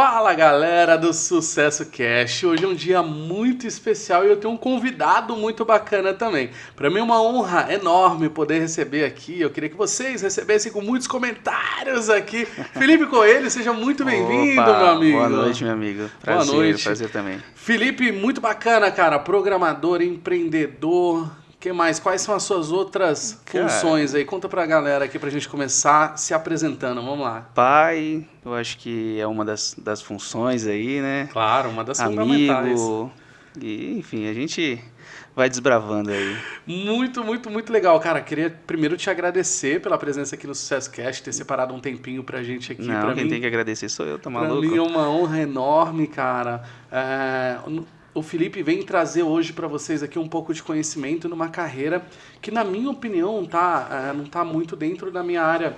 Fala galera do Sucesso Cast, hoje é um dia muito especial e eu tenho um convidado muito bacana também. Para mim é uma honra enorme poder receber aqui, eu queria que vocês recebessem com muitos comentários aqui. Felipe Coelho, seja muito bem-vindo, meu amigo. Boa noite, meu amigo. Prazer, boa noite. Prazer também. Felipe, muito bacana, cara, programador, empreendedor. Que mais? Quais são as suas outras funções aí? Conta pra galera aqui pra gente começar se apresentando, vamos lá. Pai, eu acho que é uma das funções aí, né? Claro, uma das fundamentais. Amigo, e enfim, a gente vai desbravando aí. Muito legal, cara. Queria primeiro te agradecer pela presença aqui no Sucesso Cast, ter separado um tempinho pra gente aqui. Não, pra quem mim, tem que agradecer sou eu, tá maluco? Pra mim é uma honra enorme, cara. O Felipe vem trazer hoje para vocês aqui um pouco de conhecimento numa carreira que, na minha opinião, não tá muito dentro da minha área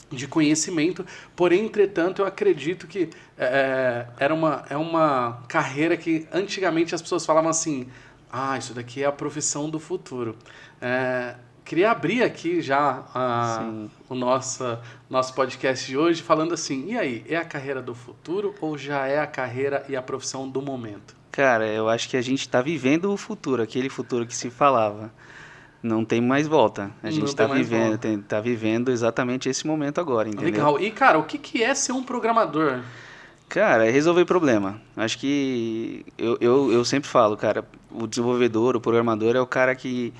de conhecimento, porém, entretanto, eu acredito que é uma carreira que antigamente as pessoas falavam assim, isso daqui é a profissão do futuro. Queria abrir aqui já o nosso podcast de hoje falando assim, e aí, é a carreira do futuro ou já é a carreira e a profissão do momento? Cara, eu acho que a gente tá vivendo o futuro, aquele futuro que se falava. Não tem mais volta. A gente tá vivendo exatamente esse momento agora, entendeu? Legal. E, cara, o que é ser um programador? Cara, é resolver problema. Acho que eu sempre falo, cara, o desenvolvedor, o programador é o cara que,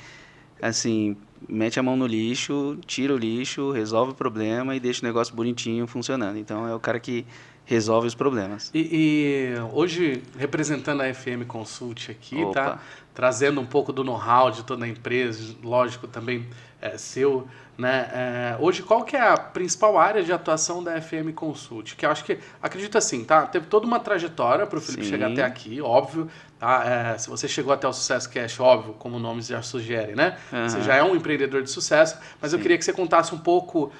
assim, mete a mão no lixo, tira o lixo, resolve o problema e deixa o negócio bonitinho funcionando. Então, é o cara que resolve os problemas. E hoje, representando a FM Consult aqui, Opa. tá? Trazendo um pouco do know-how de toda a empresa, lógico, também seu, né? Hoje, qual que é a principal área de atuação da FM Consult? Que eu acho que, acredito assim, tá? Teve toda uma trajetória para o Felipe chegar até aqui, óbvio, tá? Se você chegou até o Sucesso Cast, óbvio, como o nome já sugere, né? Uhum. Você já é um empreendedor de sucesso, mas eu queria que você contasse um pouco,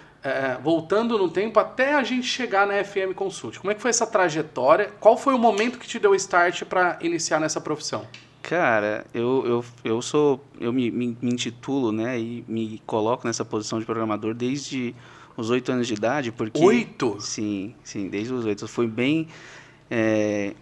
voltando no tempo, até a gente chegar na FM Consult. Como é que foi essa trajetória? Qual foi o momento que te deu o start para iniciar nessa profissão? Cara, eu me intitulo, né, e me coloco nessa posição de programador desde os 8 anos de idade, porque... 8? Sim, desde os 8. Eu fui bem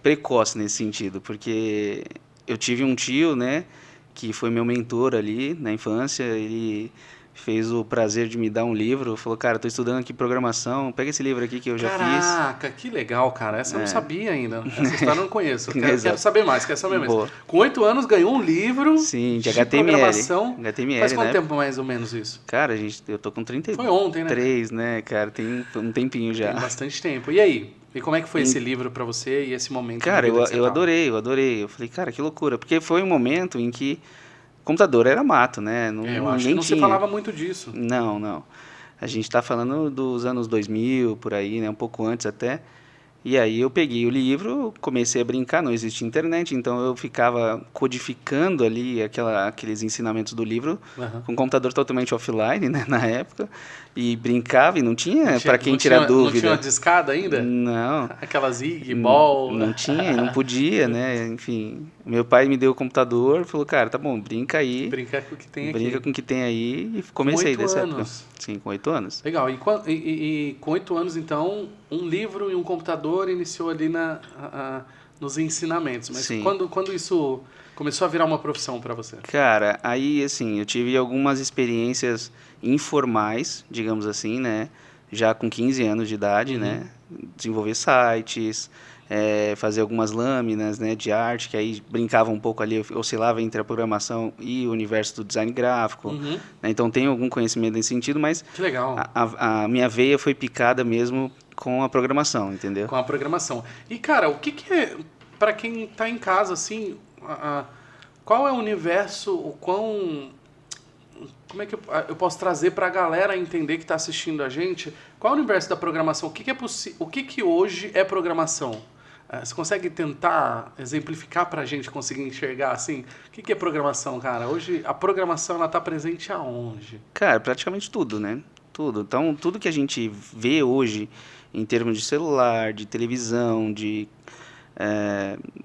precoce nesse sentido, porque eu tive um tio, né, que foi meu mentor ali na infância, ele fez o prazer de me dar um livro, falou, cara, tô estudando aqui programação, pega esse livro aqui que eu já fiz. Caraca, que legal, cara. Essa eu não sabia ainda. Essa história eu não conheço. Quero saber mais, quero saber mesmo. Boa. Com 8 anos ganhou um livro de HTML. Programação. HTML, faz quanto né? tempo mais ou menos isso? Cara, eu tô com 33, Foi ontem, né? Cara, tem um tempinho já. Tem bastante tempo. E aí? E como é que foi esse livro pra você e esse momento? Cara, eu adorei. Eu falei, cara, que loucura. Porque foi um momento em que computador era mato, né? Eu acho que não se falava muito disso. Não. A gente tá falando dos anos 2000, por aí, né? Um pouco antes até. E aí eu peguei o livro, comecei a brincar, não existia internet, então eu ficava codificando ali aqueles ensinamentos do livro com o computador totalmente offline, né, na época, e brincava e não tinha para quem tirar dúvida. Não tinha uma discada ainda? Não. Aquelas IG, ball? Não tinha, não podia, né, enfim. Meu pai me deu o computador, falou, cara, tá bom, brinca aí. Brinca com o que tem aqui. Brinca com o que tem aí e comecei dessa época. Sim, com 8 anos. Legal, e com 8 anos, então, um livro e um computador iniciou ali nos ensinamentos. Mas quando isso começou a virar uma profissão para você? Cara, aí assim, eu tive algumas experiências informais, digamos assim, né? Já com 15 anos de idade, né? Desenvolver sites, fazer algumas lâminas, né, de arte, que aí brincava um pouco ali, oscilava entre a programação e o universo do design gráfico. Né? Então tenho algum conhecimento nesse sentido, mas que legal. A minha veia foi picada mesmo com a programação, entendeu? Com a programação. E, cara, o que é, para quem está em casa, assim, qual é o universo, como é que eu posso trazer para a galera entender que está assistindo a gente? Qual é o universo da programação? O que hoje é programação? Você consegue tentar exemplificar para a gente conseguir enxergar assim? O que é programação, cara? Hoje a programação ela está presente aonde? Cara, praticamente tudo, né? Tudo. Então, tudo que a gente vê hoje em termos de celular, de televisão, de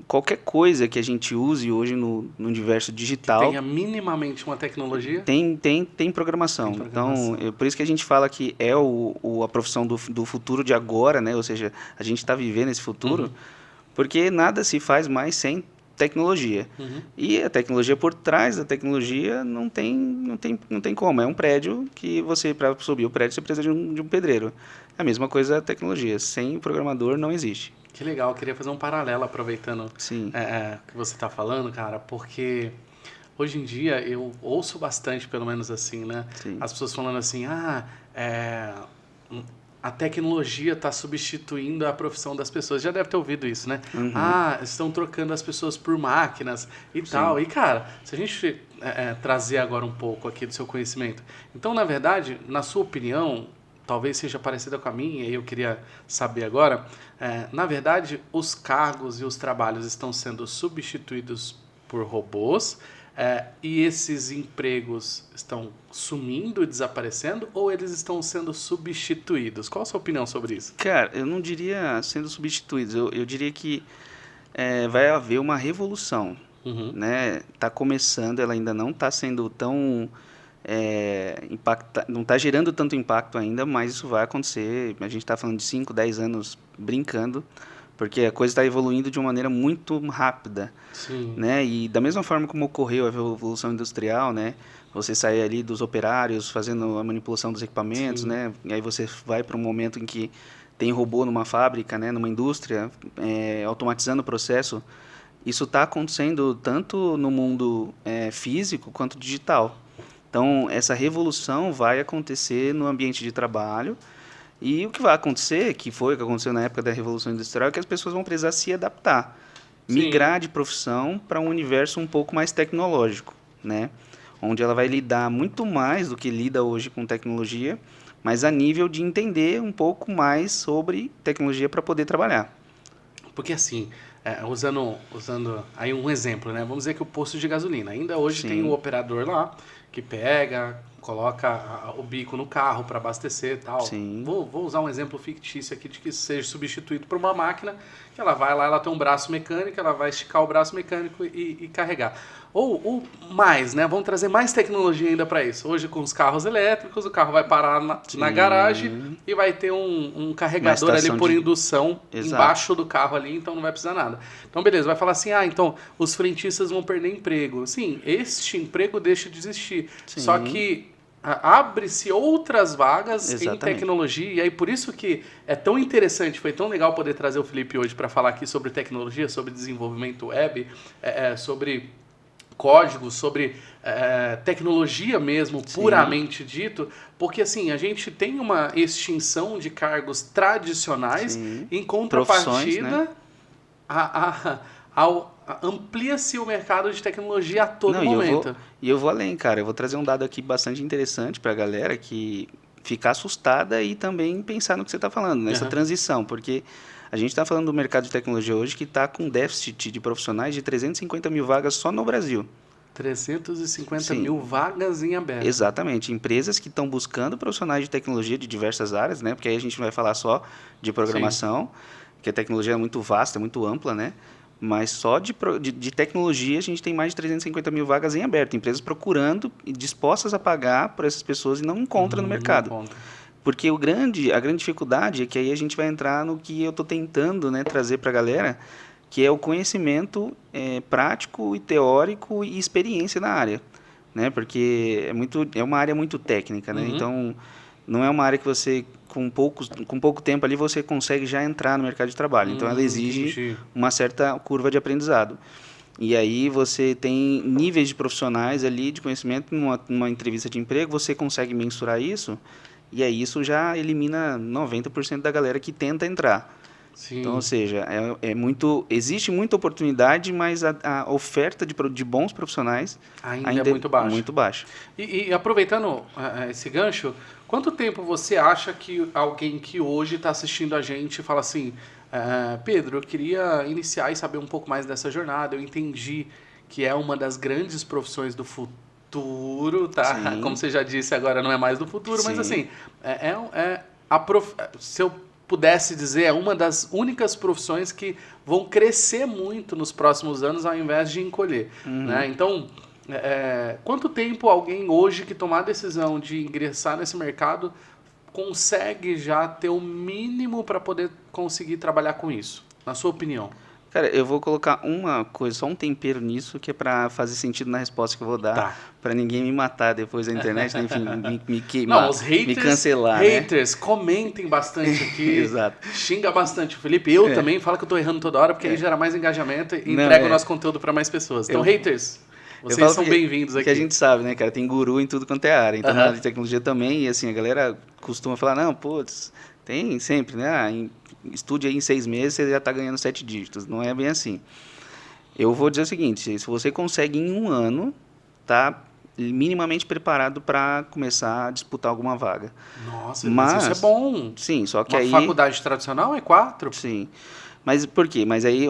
qualquer coisa que a gente use hoje no universo digital... Que tenha minimamente uma tecnologia? Tem programação. Então, por isso que a gente fala que é a profissão do futuro de agora, né? Ou seja, a gente está vivendo esse futuro, porque nada se faz mais sem tecnologia. E a tecnologia por trás da tecnologia não tem como. É um prédio que para subir o prédio, você precisa de um pedreiro. É a mesma coisa a tecnologia. Sem o programador não existe. Que legal. Eu queria fazer um paralelo, aproveitando Sim. O que você está falando, cara, porque hoje em dia eu ouço bastante, pelo menos assim, né? Sim. As pessoas falando assim, a tecnologia está substituindo a profissão das pessoas. Já deve ter ouvido isso, né? Estão trocando as pessoas por máquinas e tal. E, cara, se a gente trazer agora um pouco aqui do seu conhecimento. Então, na verdade, na sua opinião, talvez seja parecida com a minha, e eu queria saber agora, na verdade, os cargos e os trabalhos estão sendo substituídos por robôs, e esses empregos estão sumindo e desaparecendo, ou eles estão sendo substituídos? Qual a sua opinião sobre isso? Cara, eu não diria sendo substituídos, eu diria que vai haver uma revolução, né? Tá começando, ela ainda não está sendo tão não está gerando tanto impacto ainda, mas isso vai acontecer. A gente está falando de 5, 10 anos brincando, porque a coisa está evoluindo de uma maneira muito rápida. Sim. Né? E da mesma forma como ocorreu a revolução industrial, né? Você sai ali dos operários fazendo a manipulação dos equipamentos, né? E aí você vai para um momento em que tem robô numa fábrica, né? Numa indústria, automatizando o processo. Isso está acontecendo tanto no mundo físico quanto digital. Então, essa revolução vai acontecer no ambiente de trabalho. E o que vai acontecer, que foi o que aconteceu na época da Revolução Industrial, é que as pessoas vão precisar se adaptar. Migrar de profissão para um universo um pouco mais tecnológico, né? Onde ela vai lidar muito mais do que lida hoje com tecnologia, mas a nível de entender um pouco mais sobre tecnologia para poder trabalhar. Porque assim, usando aí um exemplo, né? Vamos dizer que o posto de gasolina, ainda hoje tem um operador lá que pega, coloca o bico no carro para abastecer e tal. Vou usar um exemplo fictício aqui de que seja substituído por uma máquina, que ela vai lá, ela tem um braço mecânico, ela vai esticar o braço mecânico e carregar. Ou mais, né? Vamos trazer mais tecnologia ainda para isso. Hoje com os carros elétricos, o carro vai parar na garagem e vai ter um carregador ali por indução embaixo do carro ali, então não vai precisar nada. Então beleza, vai falar assim, então os frentistas vão perder emprego. Sim, este emprego deixa de existir. Só que abre-se outras vagas em tecnologia, e aí por isso que é tão interessante, foi tão legal poder trazer o Felipe hoje para falar aqui sobre tecnologia, sobre desenvolvimento web, sobre código, sobre tecnologia mesmo, puramente dito, porque assim, a gente tem uma extinção de cargos tradicionais, em contrapartida, amplia-se o mercado de tecnologia a todo momento. Eu vou além, cara. Eu vou trazer um dado aqui bastante interessante para a galera que ficar assustada e também pensar no que você está falando, nessa transição, porque a gente está falando do mercado de tecnologia hoje que está com déficit de profissionais de 350 mil vagas só no Brasil. 350 mil vagas em aberto. Exatamente. Empresas que estão buscando profissionais de tecnologia de diversas áreas, né? Porque aí a gente não vai falar só de programação, que a tecnologia é muito vasta, é muito ampla, né? Mas só de tecnologia a gente tem mais de 350 mil vagas em aberto. Empresas procurando e dispostas a pagar por essas pessoas e não encontram no mercado. Porque a grande dificuldade é que aí a gente vai entrar no que eu estou tentando, né, trazer para a galera, que é o conhecimento prático e teórico e experiência na área. Né? Porque é uma área muito técnica. Né? Então, não é uma área que você, com pouco tempo ali, você consegue já entrar no mercado de trabalho. Então, ela exige uma certa curva de aprendizado. E aí você tem níveis de profissionais ali, de conhecimento, numa entrevista de emprego, você consegue mensurar isso, e aí isso já elimina 90% da galera que tenta entrar. Então, ou seja, existe muita oportunidade, mas a oferta de bons profissionais ainda é muito baixa. E aproveitando esse gancho, quanto tempo você acha que alguém que hoje está assistindo a gente fala assim, Pedro, eu queria iniciar e saber um pouco mais dessa jornada, eu entendi que é uma das grandes profissões do futuro, tá? Como você já disse, agora não é mais do futuro, mas assim, se eu pudesse dizer, é uma das únicas profissões que vão crescer muito nos próximos anos ao invés de encolher. Né? Então, quanto tempo alguém hoje que tomar a decisão de ingressar nesse mercado consegue já ter o mínimo para poder conseguir trabalhar com isso, na sua opinião? Cara, eu vou colocar uma coisa, só um tempero nisso, que é para fazer sentido na resposta que eu vou dar, Tá. para ninguém me matar depois da internet, né? Enfim, me queimar, Não, os haters, me cancelar, né? haters, comentem bastante aqui. Exato. Xinga bastante o Felipe. Eu também falo que eu tô errando toda hora, porque aí gera mais engajamento e entrega o nosso conteúdo para mais pessoas. Então, haters, vocês são bem-vindos aqui. Que a gente sabe, né, cara? Tem guru em tudo quanto é área. Então, na área de tecnologia também, e assim, a galera costuma falar, não, putz, tem sempre, né? Estude aí em 6 meses, você já está ganhando 7 dígitos. Não é bem assim. Eu vou dizer o seguinte, se você consegue em 1 ano, tá minimamente preparado para começar a disputar alguma vaga. Nossa, mas isso é bom. Sim, só que Uma aí... faculdade tradicional é 4? Sim. Mas por quê? Mas aí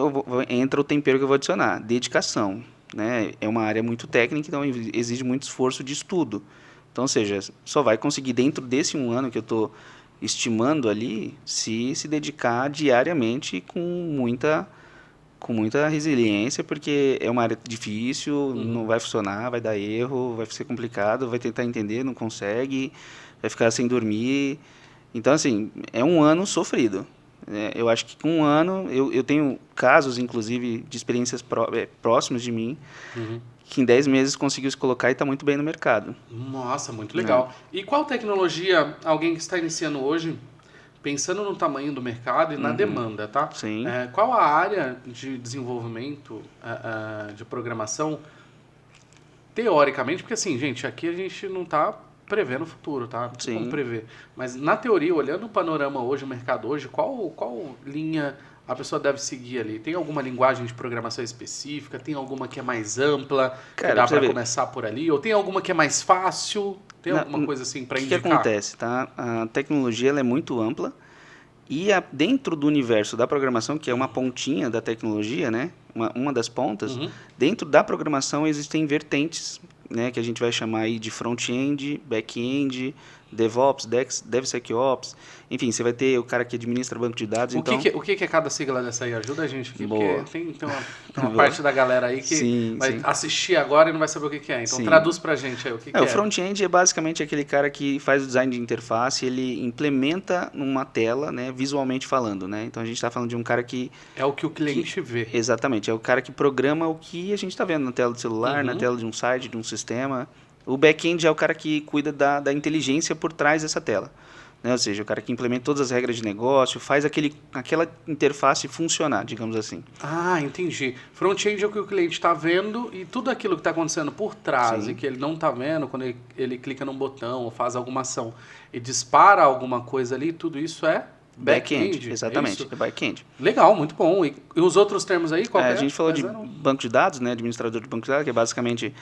entra o tempero que eu vou adicionar. Dedicação. Né? É uma área muito técnica, então exige muito esforço de estudo. Então, ou seja, só vai conseguir dentro desse 1 ano que eu estou estimando ali, se dedicar diariamente com muita resiliência, porque é uma área difícil, não vai funcionar, vai dar erro, vai ser complicado, vai tentar entender, não consegue, vai ficar sem dormir. Então, assim, é 1 ano sofrido. Eu acho que com 1 ano, eu tenho casos, inclusive, de experiências próximas de mim, que em 10 meses conseguiu se colocar e está muito bem no mercado. Nossa, muito legal. E qual tecnologia alguém que está iniciando hoje, pensando no tamanho do mercado e na demanda, tá? Sim. Qual a área de desenvolvimento de programação, teoricamente, porque assim, gente, aqui a gente não está prevendo o futuro, tá? Não tem como prever. Mas na teoria, olhando o panorama hoje, o mercado hoje, qual linha a pessoa deve seguir ali? Tem alguma linguagem de programação específica? Tem alguma que é mais ampla, que dá para começar por ali? Ou tem alguma que é mais fácil? Tem alguma coisa assim para indicar? O que acontece, tá? A tecnologia ela é muito ampla e dentro do universo da programação, que é uma pontinha da tecnologia, né? Uma das pontas, dentro da programação existem vertentes, né? Que a gente vai chamar aí de front-end, back-end, DevOps, DevSecOps, enfim, você vai ter o cara que administra banco de dados. O que é cada sigla dessa aí? Ajuda a gente aqui, porque tem uma parte da galera aí que vai assistir agora e não vai saber o que é. Então traduz pra gente aí o que é. O front-end é basicamente aquele cara que faz o design de interface, ele implementa numa tela, né, visualmente falando, né? Então a gente está falando de um cara que... É o que o cliente vê. Exatamente, é o cara que programa o que a gente está vendo na tela do celular, na tela de um site, de um sistema. O back-end é o cara que cuida da inteligência por trás dessa tela. Né? Ou seja, o cara que implementa todas as regras de negócio, faz aquela interface funcionar, digamos assim. Ah, entendi. Front-end é o que o cliente está vendo e tudo aquilo que está acontecendo por trás e que ele não está vendo quando ele clica num botão ou faz alguma ação e dispara alguma coisa ali, tudo isso é back-end. Exatamente, é back-end. Legal, muito bom. E os outros termos aí, qual é? A gente falou de banco de dados, né, administrador de banco de dados, que é basicamente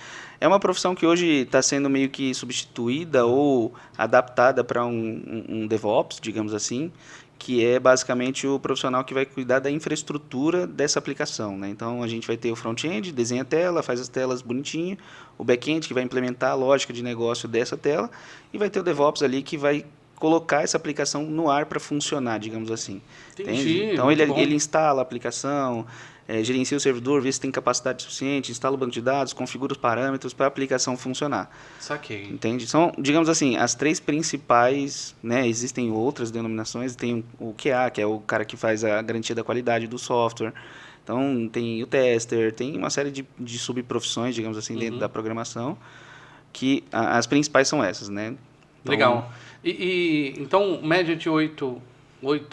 uma profissão que hoje está sendo meio que substituída ou adaptada para um DevOps, digamos assim, que é basicamente o profissional que vai cuidar da infraestrutura dessa aplicação. Né? Então, a gente vai ter o front-end, desenha a tela, faz as telas bonitinho, o back-end que vai implementar a lógica de negócio dessa tela, e vai ter o DevOps ali que vai colocar essa aplicação no ar para funcionar, digamos assim. Entendi. Então, ele instala a aplicação, gerencia o servidor, vê se tem capacidade suficiente, instala o banco de dados, configura os parâmetros para a aplicação funcionar. Saquei. Entende? São, digamos assim, as 3 principais, né? Existem outras denominações, tem o QA, que é o cara que faz a garantia da qualidade do software. Então, tem o tester, tem uma série de subprofissões, digamos assim, dentro da programação, que as principais são essas, né? Então, legal. Então, média de 8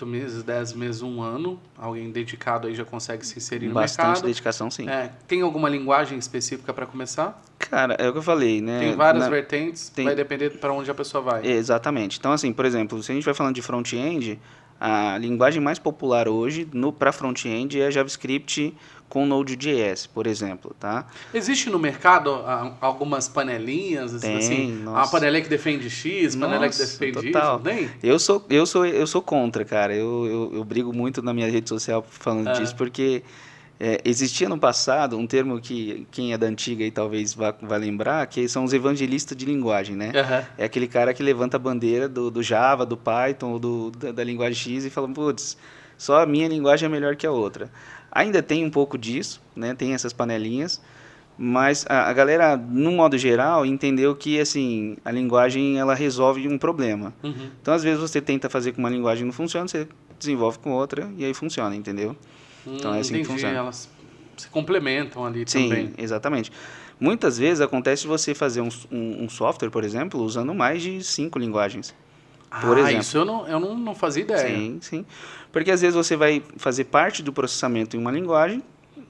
meses, 10 meses, 1 ano, alguém dedicado aí já consegue se inserir no mercado. Bastante dedicação, sim. Tem alguma linguagem específica para começar? Cara, é o que eu falei, né? Tem várias vertentes, vai depender para onde a pessoa vai. Exatamente. Então, assim, por exemplo, se a gente vai falando de front-end, a linguagem mais popular hoje para front-end é JavaScript com Node.js, por exemplo, tá? Existe no mercado algumas panelinhas, assim, a panelinha que defende X, panelinha que defende total. Y, nem? Eu sou contra, cara. Eu brigo muito na minha rede social falando disso, porque Existia no passado um termo que quem é da antiga aí talvez vá lembrar, que são os evangelistas de linguagem, né? Aham. É aquele cara que levanta a bandeira do Java, do Python, ou da linguagem X e fala, putz, só a minha linguagem é melhor que a outra. Ainda tem um pouco disso, né? Tem essas panelinhas, mas a galera, no modo geral, entendeu que assim, a linguagem ela resolve um problema. Uhum. Então, às vezes, você tenta fazer com uma linguagem e não funciona, você desenvolve com outra e aí funciona, entendeu? Então, é assim que Entendi. funciona. Elas se complementam ali Sim, também. exatamente. Muitas vezes acontece você fazer um software, por exemplo, usando mais de 5 linguagens. Por exemplo. Isso eu não fazia ideia. Sim, sim. Porque às vezes você vai fazer parte do processamento em uma linguagem,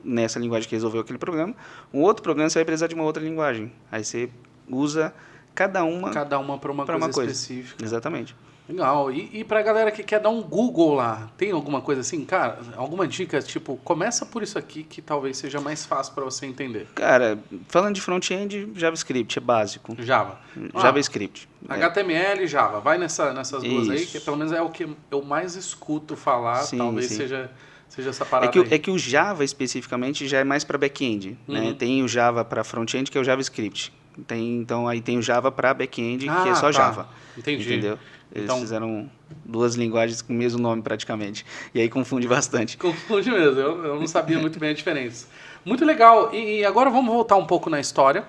nessa linguagem que resolveu aquele problema, um outro problema você vai precisar de uma outra linguagem. Aí você usa cada uma para uma para coisa uma coisa. específica. Exatamente. Legal. E pra galera que quer dar um Google lá, tem alguma coisa assim? Cara, alguma dica? Tipo, começa por isso aqui que talvez seja mais fácil para você entender. Cara, falando de front-end, JavaScript é básico. Java. JavaScript. HTML e Java. Vai nessas duas aí, que Isso. pelo menos é o que eu mais escuto falar. Sim, Talvez sim. seja essa parada aí. É que o Java especificamente já é mais para back-end, né? Tem o Java para front-end, que é o JavaScript. Então aí tem o Java para back-end, que é só tá. Java. Entendi. Entendeu? Eles Então- fizeram duas linguagens com o mesmo nome praticamente. E aí confunde bastante. Confunde mesmo, eu não sabia muito bem a diferença. Muito legal. E agora vamos voltar um pouco na história.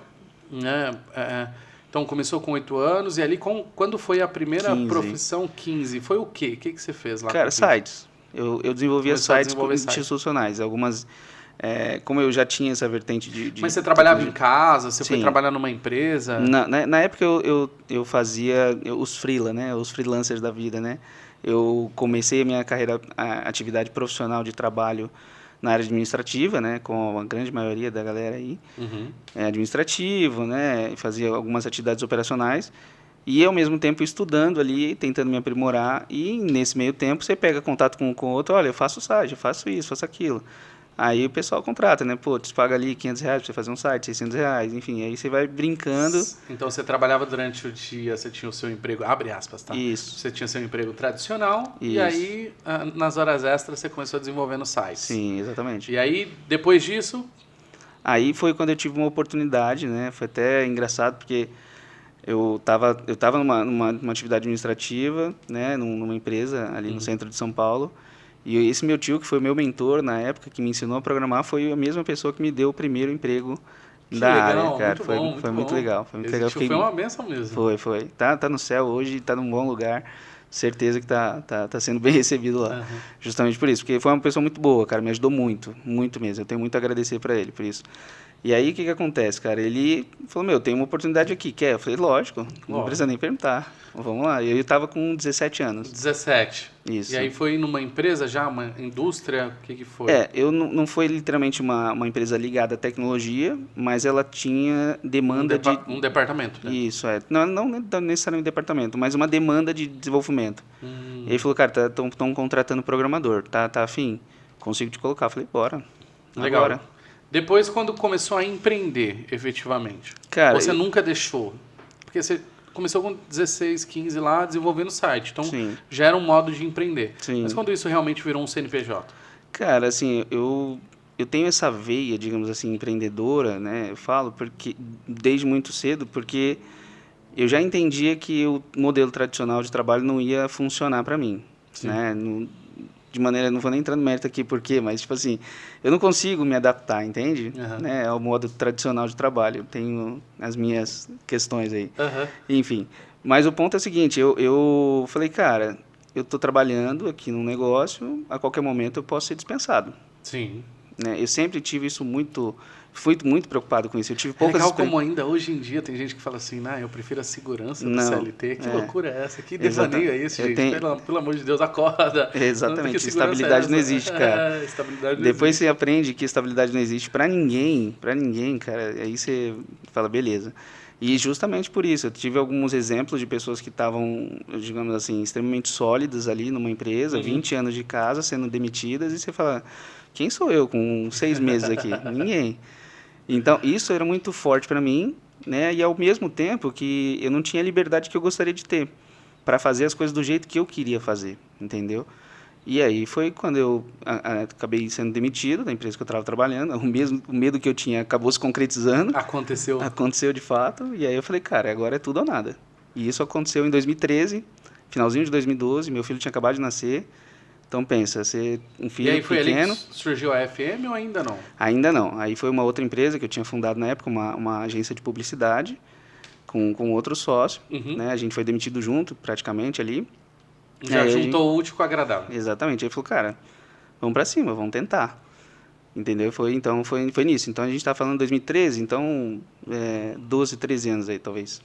Né? Então começou com 8 anos, e ali quando foi a primeira 15. profissão? 15. Foi o quê? O que você fez lá? Cara, com 15? sites. Eu desenvolvia Começou a sites desenvolver sites. institucionais. Algumas, como eu já tinha essa vertente Mas você trabalhava em tecnologia. casa? Você foi Sim. trabalhar numa empresa? Na época eu fazia os freela, né? Os freelancers da vida, né? Eu comecei a minha carreira, a atividade profissional de trabalho na área administrativa, né? Com a grande maioria da galera aí. Uhum. Administrativo, né? Fazia algumas atividades operacionais. E ao mesmo tempo estudando ali, tentando me aprimorar. E nesse meio tempo você pega contato com o outro. Olha, eu faço site, eu faço isso, faço aquilo. Aí o pessoal contrata, né? Pô, te paga ali R$500 pra você fazer um site, R$600, enfim. Aí você vai brincando. Então você trabalhava durante o dia, você tinha o seu emprego, abre aspas, tá? Isso. Você tinha seu emprego tradicional, e Isso. aí nas horas extras você começou a desenvolver no site. Sim, exatamente. E aí, depois disso, Aí foi quando eu tive uma oportunidade, né? Foi até engraçado porque eu tava numa atividade administrativa, né? Numa empresa ali no centro de São Paulo. E esse meu tio, que foi meu mentor na época, que me ensinou a programar, foi a mesma pessoa que me deu o primeiro emprego da área, cara. Foi muito legal. Foi muito legal. Foi uma benção mesmo. Foi. Tá no céu hoje, tá num bom lugar. Certeza que tá sendo bem recebido lá. Uhum. Justamente por isso. Porque foi uma pessoa muito boa, cara. Me ajudou muito, muito mesmo. Eu tenho muito a agradecer pra ele por isso. E aí, o que acontece, cara? Ele falou, meu, tem uma oportunidade aqui, quer? Eu falei, lógico, não precisa nem perguntar. Vamos lá. E eu tava com 17 anos. 17. Isso. E aí foi numa empresa já, uma indústria, o que foi? Eu não foi literalmente uma empresa ligada à tecnologia, mas ela tinha demanda de... Um departamento, né? Isso, não necessariamente departamento, mas uma demanda de desenvolvimento. E aí falou, cara, estão contratando programador, tá afim? Consigo te colocar. Eu falei, bora. Legal. Agora. Depois, quando começou a empreender, efetivamente, Cara, você nunca deixou? Porque você começou com 16, 15 lá, desenvolvendo site. Então, Sim. já era um modo de empreender. Sim. Mas quando isso realmente virou um CNPJ? Cara, assim, eu tenho essa veia, digamos assim, empreendedora, né? Eu falo porque desde muito cedo, porque eu já entendia que o modelo tradicional de trabalho não ia funcionar para mim, Sim. né? De maneira, não vou nem entrar no mérito aqui por quê, mas tipo assim, eu não consigo me adaptar, entende? Uhum. Né? Ao modo tradicional de trabalho. Eu tenho as minhas questões aí. Uhum. Enfim, mas o ponto é o seguinte, eu falei, cara, eu estou trabalhando aqui num negócio, a qualquer momento eu posso ser dispensado. Sim. Né? Eu sempre tive isso fui muito preocupado com isso. Eu tive É poucas legal como ainda hoje em dia tem gente que fala assim, eu prefiro a segurança do CLT. Que loucura é essa? Que devaneio é esse, gente? Pelo amor de Deus, acorda. Exatamente, estabilidade não existe, cara. Estabilidade não Depois existe. você aprende que estabilidade não existe para ninguém, cara. Aí você fala, beleza. E justamente por isso, eu tive alguns exemplos de pessoas que estavam, digamos assim, extremamente sólidas ali numa empresa, 20 anos de casa, sendo demitidas, e você fala, quem sou eu com 6 meses aqui? Ninguém. Então, isso era muito forte para mim, né? E ao mesmo tempo que eu não tinha a liberdade que eu gostaria de ter para fazer as coisas do jeito que eu queria fazer, entendeu? E aí foi quando eu acabei sendo demitido da empresa que eu estava trabalhando. O medo que eu tinha acabou se concretizando. Aconteceu. Aconteceu de fato. E aí eu falei, cara, agora é tudo ou nada. E isso aconteceu em 2013, finalzinho de 2012. Meu filho tinha acabado de nascer. Então pensa, ser um E filho aí foi pequeno... ali que surgiu a FM ou ainda não? Ainda não. Aí foi uma outra empresa que eu tinha fundado na época, uma agência de publicidade, com outro sócio. Uhum. Né? A gente foi demitido junto, praticamente, ali. Já Aí a juntou o útil com o agradável. Exatamente. Aí falou, cara, vamos pra cima, vamos tentar. Entendeu? Então foi nisso. Então a gente tá falando de 2013, então 12, 13 anos aí, talvez.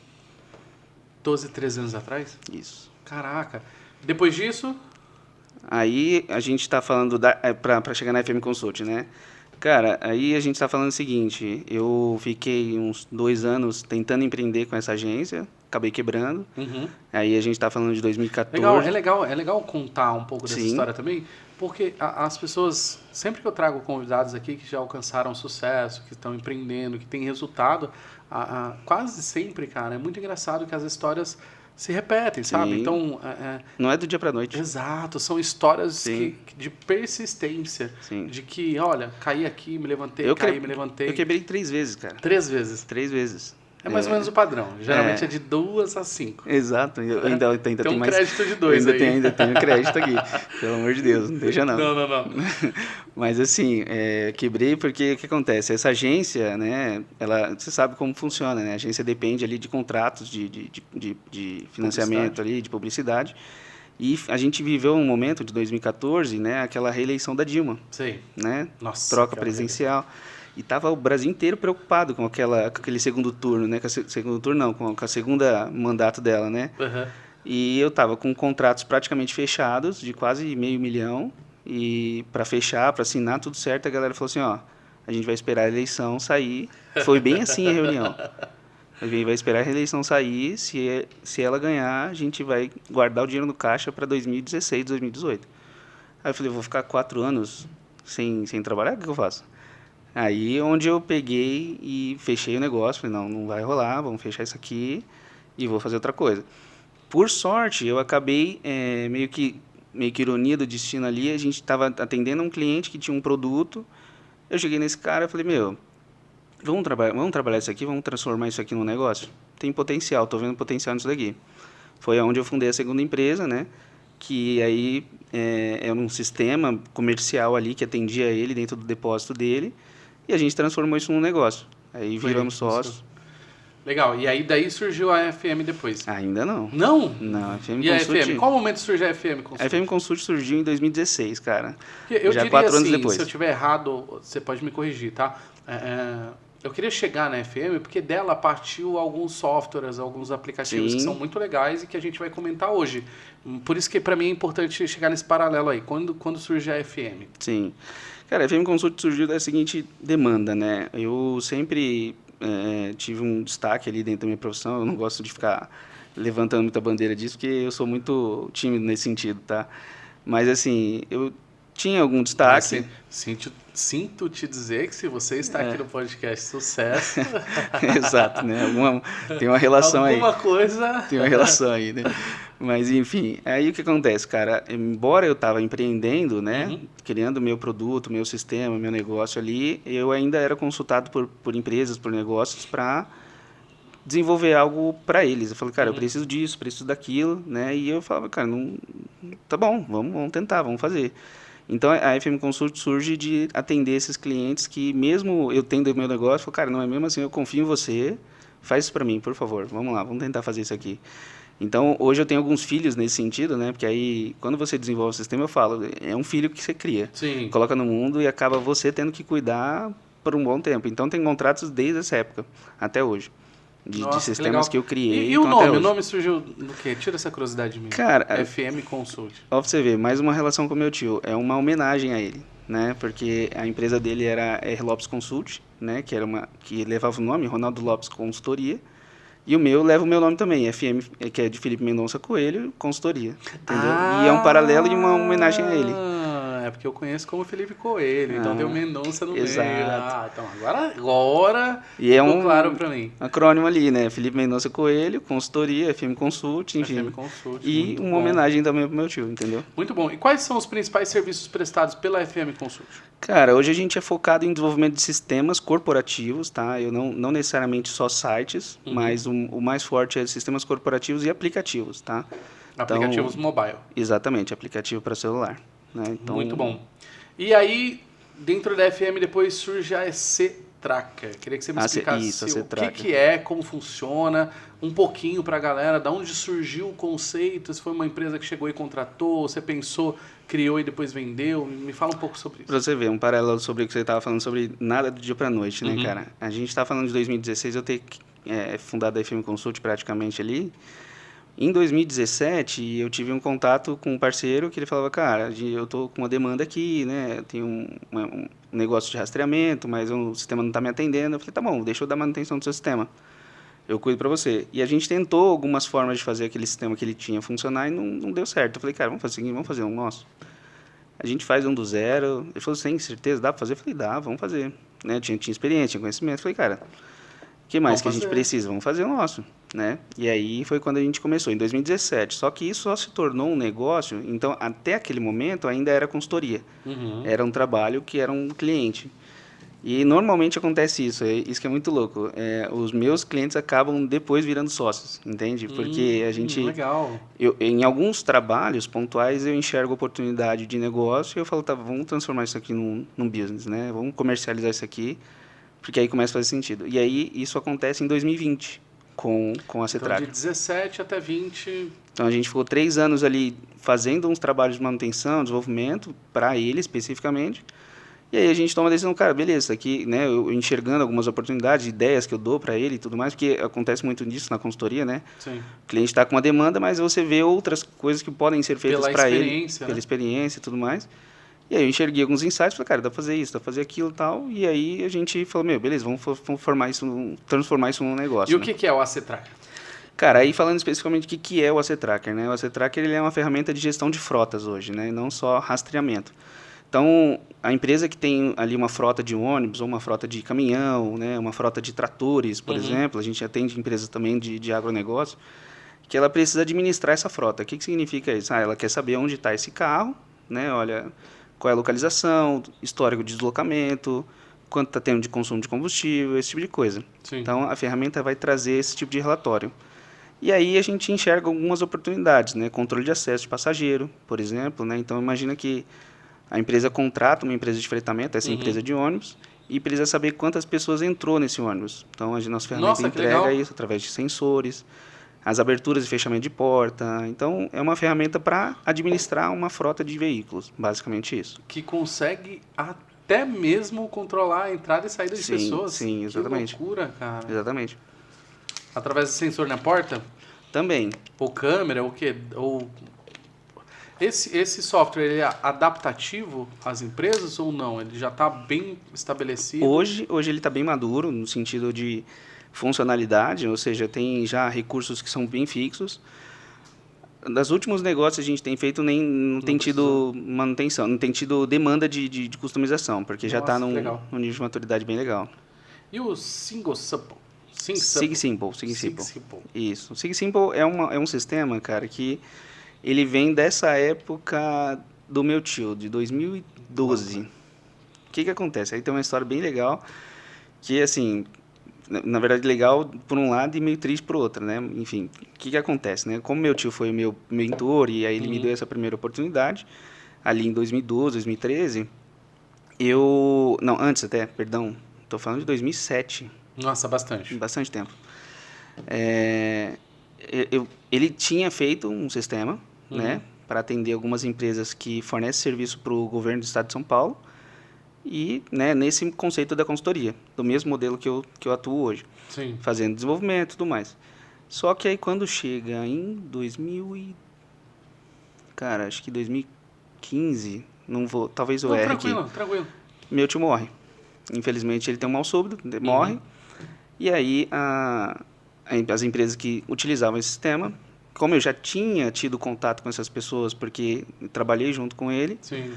12, 13 anos atrás? Isso. Caraca. Depois disso, Aí a gente tá falando pra chegar na FM Consult, né? Cara, aí a gente tá falando o seguinte, eu fiquei uns 2 anos tentando empreender com essa agência, acabei quebrando. uhum. Aí a gente tá falando de 2014. É legal contar um pouco dessa Sim. história também, porque as pessoas, sempre que eu trago convidados aqui que já alcançaram sucesso, que estão empreendendo, que têm resultado, quase sempre, cara, é muito engraçado que as histórias se repetem, sabe? Sim. Então, Não é do dia pra noite. exato, são histórias Sim. de persistência, Sim. de que, olha, caí aqui, me levantei, me levantei. Eu quebrei 3 vezes, cara. 3 vezes. 3 vezes. É mais ou menos o padrão. Geralmente é de 2 a 5. Exato. Eu ainda Tem tem um mais... crédito de 2 eu aí. ainda tenho crédito aqui. Pelo amor de Deus, não deixa não. Não. Mas assim, quebrei porque o que acontece? Essa agência, né, você sabe como funciona, né? A agência depende ali de contratos de financiamento ali, de publicidade. E a gente viveu um momento de 2014, né, aquela reeleição da Dilma, Sei. né? Nossa, Troca aquela presidencial. E tava o Brasil inteiro preocupado com aquele segundo turno, né? Segundo turno não, com a segunda mandato dela, né? Uhum. E eu tava com contratos praticamente fechados, de quase $500 mil, e para fechar, para assinar tudo certo, a galera falou assim, ó, a gente vai esperar a eleição sair. Foi bem assim a reunião. A gente vai esperar a eleição sair, se ela ganhar, a gente vai guardar o dinheiro no caixa para 2016, 2018. Aí eu falei, vou ficar 4 anos sem trabalhar, o que eu faço? Aí onde eu peguei e fechei o negócio, falei, não vai rolar, vamos fechar isso aqui e vou fazer outra coisa. Por sorte, eu acabei, meio que ironia do destino ali, a gente estava atendendo um cliente que tinha um produto, eu cheguei nesse cara e falei, vamos trabalhar isso aqui, vamos transformar isso aqui num negócio? Tem potencial, estou vendo potencial nisso daqui. Foi onde eu fundei a segunda empresa, né? Que aí é um sistema comercial ali que atendia ele dentro do depósito dele, e a gente transformou isso num negócio. Aí viramos sócios. Legal. E aí daí surgiu a FM depois? Ainda não. Não? Não, a FM E a Consult... FM? Qual momento surgiu a FM Consult? A FM Consult surgiu em 2016, cara. Eu já diria 4 anos assim, depois. se eu estiver errado, você pode me corrigir, tá? Eu queria chegar na FM porque dela partiu alguns softwares, alguns aplicativos que são muito legais e que a gente vai comentar hoje. Por isso que para mim é importante chegar nesse paralelo aí. Quando surge a FM? Sim. Cara, a FM Consult surgiu da seguinte demanda, né? Eu sempre tive um destaque ali dentro da minha profissão. Eu não gosto de ficar levantando muita bandeira disso, porque eu sou muito tímido nesse sentido, tá? Mas, assim, eu tinha algum destaque. Sinto te dizer que se você está aqui no podcast Sucesso... Exato, né? Tem uma relação aí. Alguma coisa... Tem uma relação aí, né? Mas, enfim, aí o que acontece, cara? Embora eu estava empreendendo, né? Criando meu produto, meu sistema, meu negócio ali, eu ainda era consultado por empresas, por negócios, para desenvolver algo para eles. Eu falei, cara, eu preciso disso, preciso daquilo, né? E eu falava, cara, não, tá bom, vamos tentar, vamos fazer. Então, a FM Consult surge de atender esses clientes que, mesmo eu tendo o meu negócio, eu falo, cara, não é mesmo assim, eu confio em você, faz isso para mim, por favor, vamos lá, vamos tentar fazer isso aqui. Então, hoje eu tenho alguns filhos nesse sentido, né? Porque aí, quando você desenvolve o sistema, eu falo, é um filho que você cria. Sim. Coloca no mundo e acaba você tendo que cuidar por um bom tempo. Então, tem contratos desde essa época, até hoje. De sistemas que eu criei. E o nome? O nome surgiu do quê? Tira essa curiosidade de mim. Cara, FM Consult. Ó, pra você ver, mais uma relação com o meu tio. É uma homenagem a ele, né? Porque a empresa dele era R. Lopes Consult, né? Que levava o nome, Ronaldo Lopes Consultoria. E o meu leva o meu nome também, FM, que é de Felipe Mendonça Coelho, Consultoria. Entendeu? E é um paralelo e uma homenagem a ele. Porque eu conheço como Felipe Coelho, então tem o Mendonça no exato. meio. Ah, então agora E é ficou claro pra mim. acrônimo ali, né? Felipe Mendonça Coelho, consultoria, FM Consult, enfim. FM Consult, E muito uma bom. homenagem também pro meu tio, entendeu? Muito bom. E quais são os principais serviços prestados pela FM Consult? Cara, hoje a gente é focado em desenvolvimento de sistemas corporativos, tá? Eu não necessariamente só sites, mas o mais forte é sistemas corporativos e aplicativos, tá? Aplicativos mobile. Exatamente, aplicativo para celular. Né? Então, Muito bom. E aí, dentro da FM, depois surge a EC Tracker. Queria que você me explicasse o que é, como funciona, um pouquinho para a galera, da onde surgiu o conceito, se foi uma empresa que chegou e contratou, você pensou, criou e depois vendeu. Me fala um pouco sobre isso. Para você ver, um paralelo sobre o que você estava falando, sobre nada do dia para noite, né, cara? A gente está falando de 2016, eu ter fundado a FM Consult praticamente ali. Em 2017, eu tive um contato com um parceiro que ele falava, cara, eu tô com uma demanda aqui, né? Eu tenho um negócio de rastreamento, mas o sistema não está me atendendo. Eu falei, tá bom, deixa eu dar manutenção do seu sistema. Eu cuido para você. E a gente tentou algumas formas de fazer aquele sistema que ele tinha funcionar e não deu certo. Eu falei, cara, vamos fazer o seguinte, vamos fazer um nosso. A gente faz um do zero. Ele falou, tem certeza? Dá para fazer? Eu falei, dá, vamos fazer. Né? Eu tinha experiência, tinha conhecimento. Eu falei, cara, o que mais que a gente precisa? Vamos fazer o nosso. Né? E aí foi quando a gente começou, em 2017. Só que isso só se tornou um negócio, então até aquele momento ainda era consultoria. Era um trabalho que era um cliente. E normalmente acontece isso que é muito louco. Os meus clientes acabam depois virando sócios, entende? Porque a gente... Legal. Em alguns trabalhos pontuais eu enxergo oportunidade de negócio e eu falo, tá, vamos transformar isso aqui num business, né? Vamos comercializar isso aqui, porque aí começa a fazer sentido. E aí isso acontece em 2020. Com a C-Tracker. Então, de 17 até 20... Então, a gente ficou 3 anos ali fazendo uns trabalhos de manutenção, desenvolvimento, para ele especificamente. E aí a gente toma a decisão, cara, beleza, isso aqui, né, eu enxergando algumas oportunidades, ideias que eu dou para ele e tudo mais, porque acontece muito disso na consultoria, né? Sim. O cliente está com uma demanda, mas você vê outras coisas que podem ser feitas para ele. Pela experiência e tudo mais. E aí eu enxerguei alguns insights, falei, cara, dá pra fazer isso, dá pra fazer aquilo e tal. E aí a gente falou, beleza, vamos transformar isso num negócio. E o que é o AC-Tracker? Cara, aí falando especificamente o que é o AC-Tracker, né? O AC-Tracker ele é uma ferramenta de gestão de frotas hoje, né? Não só rastreamento. Então, a empresa que tem ali uma frota de ônibus ou uma frota de caminhão, né? Uma frota de tratores, por exemplo, a gente atende empresas também de agronegócio, que ela precisa administrar essa frota. O que significa isso? Ela quer saber onde está esse carro, né? Olha... Qual é a localização, histórico de deslocamento, quanto está tendo de consumo de combustível, esse tipo de coisa. Sim. Então, a ferramenta vai trazer esse tipo de relatório. E aí a gente enxerga algumas oportunidades, né? Controle de acesso de passageiro, por exemplo. Né? Então, imagina que a empresa contrata uma empresa de fretamento, essa empresa de ônibus, e precisa saber quantas pessoas entrou nesse ônibus. Então, a nossa ferramenta entrega isso através de sensores, as aberturas e fechamento de porta. Então, é uma ferramenta para administrar uma frota de veículos, basicamente isso. Que consegue até mesmo controlar a entrada e saída de pessoas. Sim, exatamente. Que loucura, cara. Exatamente. Através do sensor na porta? Também. Ou câmera, ou o quê? Ou... Esse software ele é adaptativo às empresas ou não? Ele já está bem estabelecido? Hoje ele está bem maduro, no sentido de funcionalidade, ou seja, tem já recursos que são bem fixos. Nos últimos negócios a gente tem feito não tem tido manutenção, não tem tido demanda de customização, porque já está num nível de maturidade bem legal. E o SigSimple? SigSimple. Isso. O SigSimple é um sistema, cara, que ele vem dessa época do meu tio, de 2012. O que acontece? Aí tem uma história bem legal, que assim... Na verdade, legal por um lado e meio triste por outro, né? Enfim, o que acontece, né? Como meu tio foi meu mentor e aí ele me deu essa primeira oportunidade, ali em 2012, 2013, Não, antes até, perdão, estou falando de 2007. Nossa, bastante. Bastante tempo. Ele tinha feito um sistema, né? Para atender algumas empresas que fornecem serviço para o governo do estado de São Paulo, e né, nesse conceito da consultoria, do mesmo modelo que eu atuo hoje. Sim. Fazendo desenvolvimento e tudo mais. Só que aí quando chega em acho que 2015, não vou, talvez eu erre aqui. Tranquilo. Meu tio morre. Infelizmente ele tem um mal súbito, morre. E aí as empresas que utilizavam esse sistema, como eu já tinha tido contato com essas pessoas, porque trabalhei junto com ele, Sim.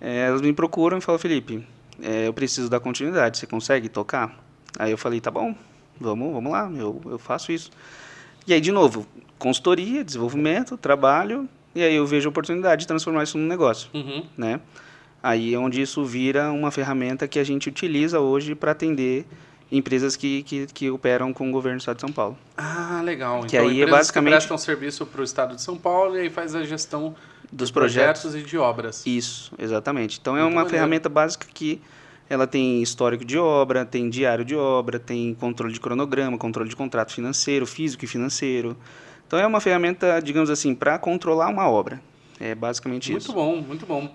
Elas me procuram e falam, Felipe, eu preciso dar continuidade, você consegue tocar? Aí eu falei, tá bom, vamos lá, eu faço isso. E aí, de novo, consultoria, desenvolvimento, trabalho, e aí eu vejo a oportunidade de transformar isso num negócio, né? Aí é onde isso vira uma ferramenta que a gente utiliza hoje para atender empresas que operam com o governo do Estado de São Paulo. Ah, legal. Que Então, aí é empresas basicamente que prestam serviço para o Estado de São Paulo e aí faz a gestão dos de projetos e de obras. Isso, exatamente. Então é Muito uma maneiro. ferramenta básica que ela tem histórico de obra, tem diário de obra, tem controle de cronograma, controle de contrato financeiro, físico e financeiro. Então é uma ferramenta, digamos assim, para controlar uma obra. É basicamente Muito isso. bom, muito bom.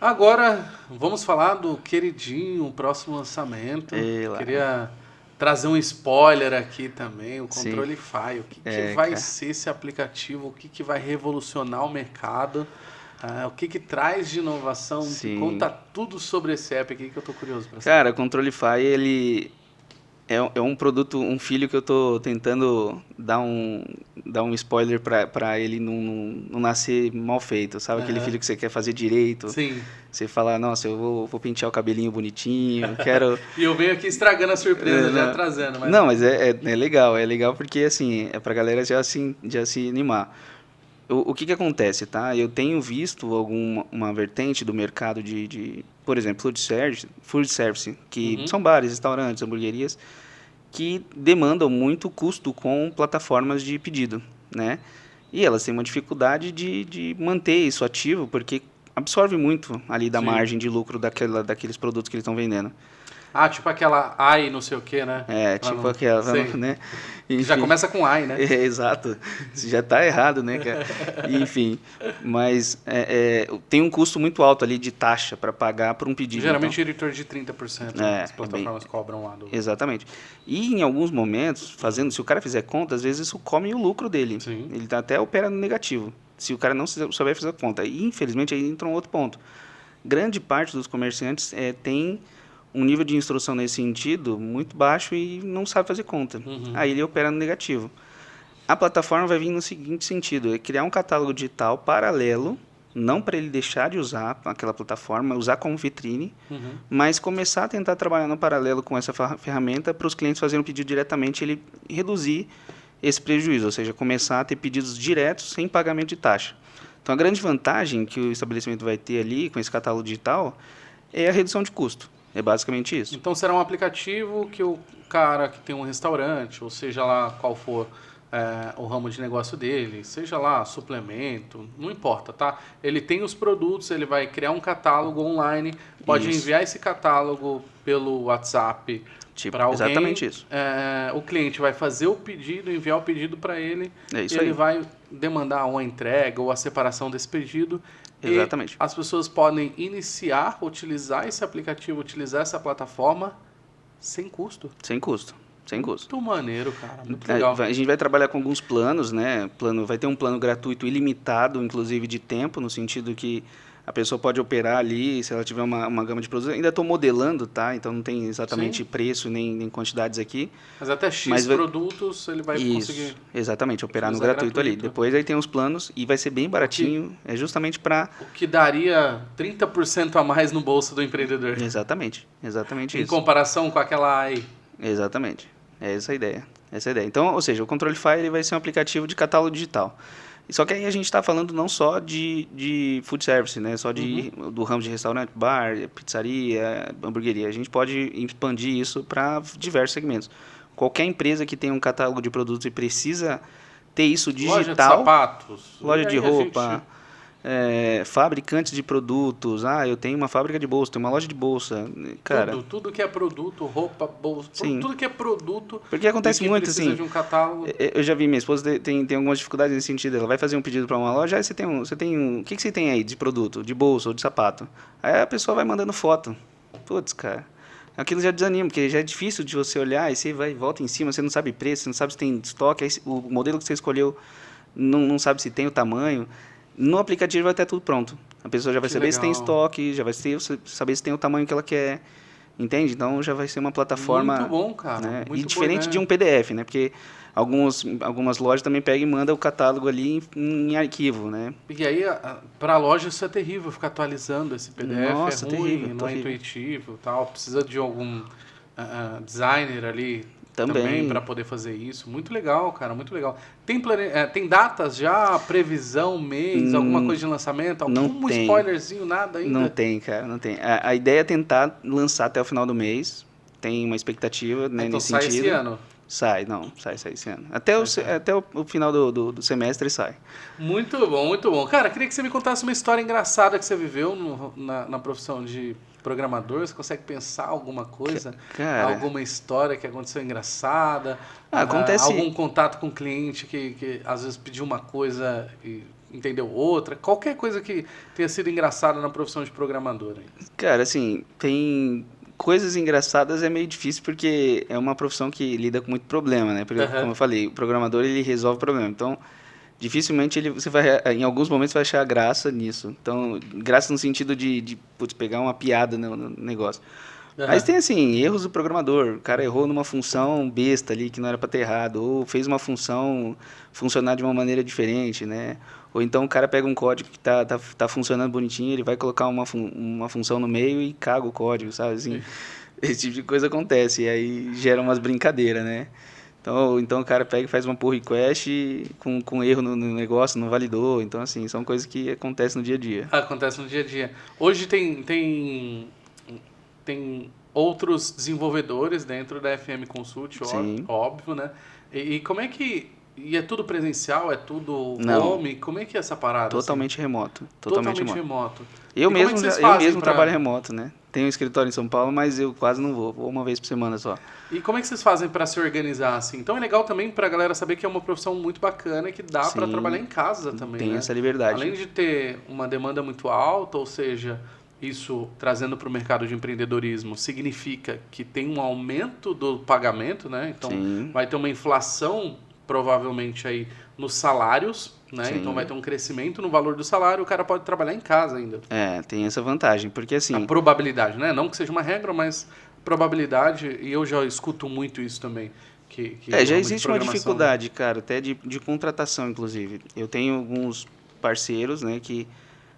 Agora, vamos falar do queridinho, o próximo lançamento. Ei lá. Queria trazer um spoiler aqui também, o Sim. Controlify. O que vai cara. ser esse aplicativo? O que vai revolucionar o mercado? O que traz de inovação? Sim. Conta tudo sobre esse app aqui que eu tô curioso para saber. Cara, o Controlify, ele é um produto, um filho que eu tô tentando dar um spoiler para ele não nascer mal feito, sabe? Aquele filho que você quer fazer direito. Sim. Você fala, nossa, eu vou pentear o cabelinho bonitinho, quero... E eu venho aqui estragando a surpresa, já trazendo. Mas... Não, mas é legal porque assim, é pra galera já se animar. O que acontece, tá? Eu tenho visto uma vertente do mercado por exemplo, food service, que são bares, restaurantes, hamburguerias, que demandam muito custo com plataformas de pedido, né? E elas têm uma dificuldade de manter isso ativo, porque absorve muito ali da margem de lucro daqueles produtos que eles estão vendendo. Ah, tipo aquela AI não sei o que, né? Tipo aquela, né? Enfim, já começa com AI, né? Exato. Já está errado, né, cara? Enfim, mas tem um custo muito alto ali de taxa para pagar por um pedido. Geralmente em torno de 30% as plataformas cobram lá. Exatamente. E em alguns momentos, se o cara fizer conta, às vezes isso come o lucro dele. Sim. Ele até opera no negativo, se o cara não souber fazer conta. E, infelizmente, aí entra um outro ponto. Grande parte dos comerciantes tem um nível de instrução nesse sentido muito baixo e não sabe fazer conta. Aí ele opera no negativo. A plataforma vai vir no seguinte sentido, é criar um catálogo digital paralelo, não para ele deixar de usar aquela plataforma, usar como vitrine, mas começar a tentar trabalhar no paralelo com essa ferramenta para os clientes fazerem um pedido diretamente, ele reduzir esse prejuízo, ou seja, começar a ter pedidos diretos sem pagamento de taxa. Então a grande vantagem que o estabelecimento vai ter ali com esse catálogo digital é a redução de custo. É basicamente isso. Então será um aplicativo que o cara que tem um restaurante, ou seja lá qual for o ramo de negócio dele, seja lá suplemento, não importa, tá? Ele tem os produtos, ele vai criar um catálogo online, pode enviar esse catálogo pelo WhatsApp para alguém. Exatamente isso. O cliente vai fazer o pedido, enviar o pedido para ele, isso e aí. ele vai demandar uma entrega ou a separação desse pedido. Exatamente. E as pessoas podem utilizar esse aplicativo, utilizar essa plataforma sem custo. Sem custo. Muito maneiro, cara. Muito legal. A gente vai trabalhar com alguns planos, né? Vai ter um plano gratuito ilimitado, inclusive de tempo, no sentido que a pessoa pode operar ali, se ela tiver uma gama de produtos. Ainda estou modelando, tá? Então não tem exatamente preço nem quantidades aqui. Mas até X produtos ele vai conseguir... Exatamente, operar no gratuito ali. Depois aí tem os planos e vai ser bem baratinho. É justamente para... O que daria 30% a mais no bolso do empreendedor. Exatamente isso. Em comparação com aquela AI. Exatamente. É essa a ideia. Então, ou seja, o Controlify ele vai ser um aplicativo de catálogo digital. Só que aí a gente está falando não só de food service, né? Só do ramo de restaurante, bar, pizzaria, hamburgueria. A gente pode expandir isso para diversos segmentos. Qualquer empresa que tenha um catálogo de produtos e precisa ter isso digital... Loja de sapatos. Loja de roupa, fabricantes de produtos. Eu tenho uma fábrica de bolsa, tenho uma loja de bolsa. Cara, tudo que é produto, roupa, bolsa, tudo que é produto. Porque acontece muito assim. De um catálogo. Eu já vi, minha esposa tem algumas dificuldades nesse sentido. Ela vai fazer um pedido para uma loja, aí você tem o que você tem aí de produto, de bolsa ou de sapato? Aí a pessoa vai mandando foto. Putz, cara. Aquilo já desanima, porque já é difícil de você olhar, e você vai e volta em cima, você não sabe preço, você não sabe se tem estoque, aí o modelo que você escolheu não sabe se tem o tamanho. No aplicativo vai ter tudo pronto. A pessoa já vai saber se tem estoque, já vai saber se tem o tamanho que ela quer. Entende? Então já vai ser uma plataforma... Muito bom, cara. Né? Muito E diferente boa de um PDF, né? Porque algumas lojas também pegam e mandam o catálogo ali em arquivo, né? E aí, para a loja isso é terrível, ficar atualizando esse PDF. Nossa, É ruim, terrível, não é terrível. intuitivo, tal. Precisa de algum designer ali também para Também poder fazer isso. Muito legal, cara, muito legal. Tem datas já, previsão, mês, alguma hum, coisa de lançamento? não Algum tem. spoilerzinho, nada Não ainda? tem, cara, não tem. A ideia é tentar lançar até o final do mês. Tem uma expectativa, Ah, né, então nesse sai esse sentido. ano. Sai, não, sai esse ano. Até Sai esse ano. até o final do semestre sai. Muito bom, muito bom. Cara, queria que você me contasse uma história engraçada que você viveu na profissão de programador. Você consegue pensar alguma coisa? Cara, Alguma história que aconteceu engraçada? acontece. Algum contato com o cliente que às vezes pediu uma coisa e entendeu outra? Qualquer coisa que tenha sido engraçada na profissão de programador. Aí. Cara, assim, tem coisas engraçadas é meio difícil porque é uma profissão que lida com muito problema, né? Porque, Aham. como eu falei, o programador ele resolve problema. Então, dificilmente você vai, em alguns momentos, vai achar graça nisso. Então, graça no sentido de putz, pegar uma piada no negócio. Mas Aham. tem assim, erros do programador. O cara errou numa função besta ali que não era para ter errado, ou fez uma função funcionar de uma maneira diferente, né? Ou então o cara pega um código que tá funcionando bonitinho, ele vai colocar uma função no meio e caga o código, sabe? Assim, esse tipo de coisa acontece, e aí gera umas brincadeiras, né? Então o cara pega e faz uma pull request com erro no negócio, não validou. Então, assim, são coisas que acontecem no dia a dia. Acontece no dia a dia. Hoje tem outros desenvolvedores dentro da FM Consult, Sim. óbvio, né? E como é que... E é tudo presencial? É tudo Não, home? Como é que é essa parada, assim? totalmente remoto. Totalmente Totalmente remoto. remoto. Eu E como é que mesmo, vocês eu fazem mesmo trabalho para... remoto, né? Tenho um escritório em São Paulo, mas eu quase não vou. Vou uma vez por semana só. E como é que vocês fazem para se organizar, assim? Então é legal também para a galera saber que é uma profissão muito bacana e que dá para trabalhar Sim, em casa também, tem né? essa liberdade. Além de ter uma demanda muito alta, ou seja, isso trazendo para o mercado de empreendedorismo, significa que tem um aumento do pagamento, né? Então Sim, vai ter uma inflação provavelmente aí nos salários, né? Então vai sim. ter um crescimento no valor do salário, o cara pode trabalhar em casa ainda. É, tem essa vantagem. Porque A assim, probabilidade, né? Não que seja uma regra, mas probabilidade, e eu já escuto muito isso também, que o já ramo de existe uma programação... dificuldade, cara, até de contratação, inclusive. Eu tenho alguns parceiros, né, que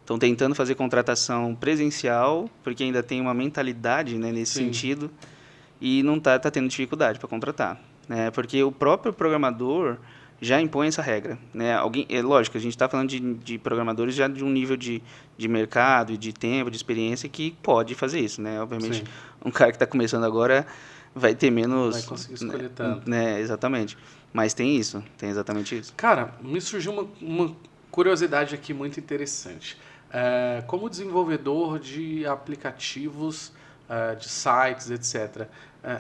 estão tentando fazer contratação presencial, porque ainda tem uma mentalidade, né, nesse Sim, sentido, e não tá tendo dificuldade para contratar, né? Porque o próprio programador já impõe essa regra, né? Alguém, é lógico, a gente está falando de programadores já de um nível de mercado e de tempo, de experiência que pode fazer isso, né? Obviamente, sim. um cara que está começando agora vai ter Vai menos, conseguir escolher tanto. né? Exatamente. Mas tem isso, tem exatamente isso. Cara, me surgiu uma curiosidade aqui muito interessante. Como desenvolvedor de aplicativos, de sites, etc.,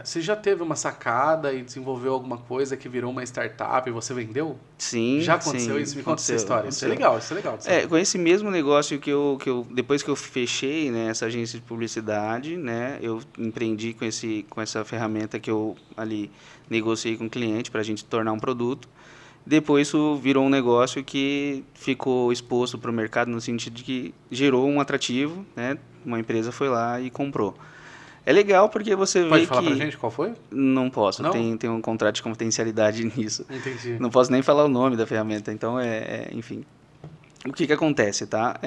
você já teve uma sacada e desenvolveu alguma coisa que virou uma startup e você vendeu? Sim, Já aconteceu sim, isso? Me conta essa aconteceu, história. Isso é aconteceu. legal, isso é legal de saber. Com esse mesmo negócio depois que eu fechei, né, essa agência de publicidade, né, eu empreendi com essa ferramenta que eu ali negociei com o cliente para a gente tornar um produto. Depois isso virou um negócio que ficou exposto para o mercado no sentido de que gerou um atrativo, né, uma empresa foi lá e comprou. É legal porque você Pode vê falar pra que gente qual foi? não posso, Não? tem um contrato de confidencialidade nisso. Entendi. Não posso nem falar o nome da ferramenta, então enfim. O que acontece, tá?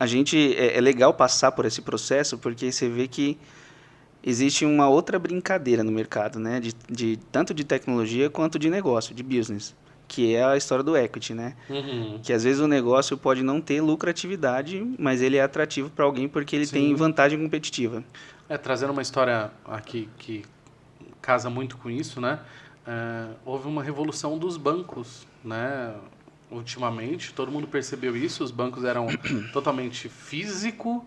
A gente é legal passar por esse processo porque você vê que existe uma outra brincadeira no mercado, né? Tanto de tecnologia quanto de negócio, de business, que é a história do equity, né? Uhum. Que às vezes o negócio pode não ter lucratividade, mas ele é atrativo para alguém porque ele tem Sim. vantagem competitiva. Trazendo uma história aqui que casa muito com isso, né? Houve uma revolução dos bancos, né? Ultimamente, todo mundo percebeu isso, os bancos eram totalmente físico,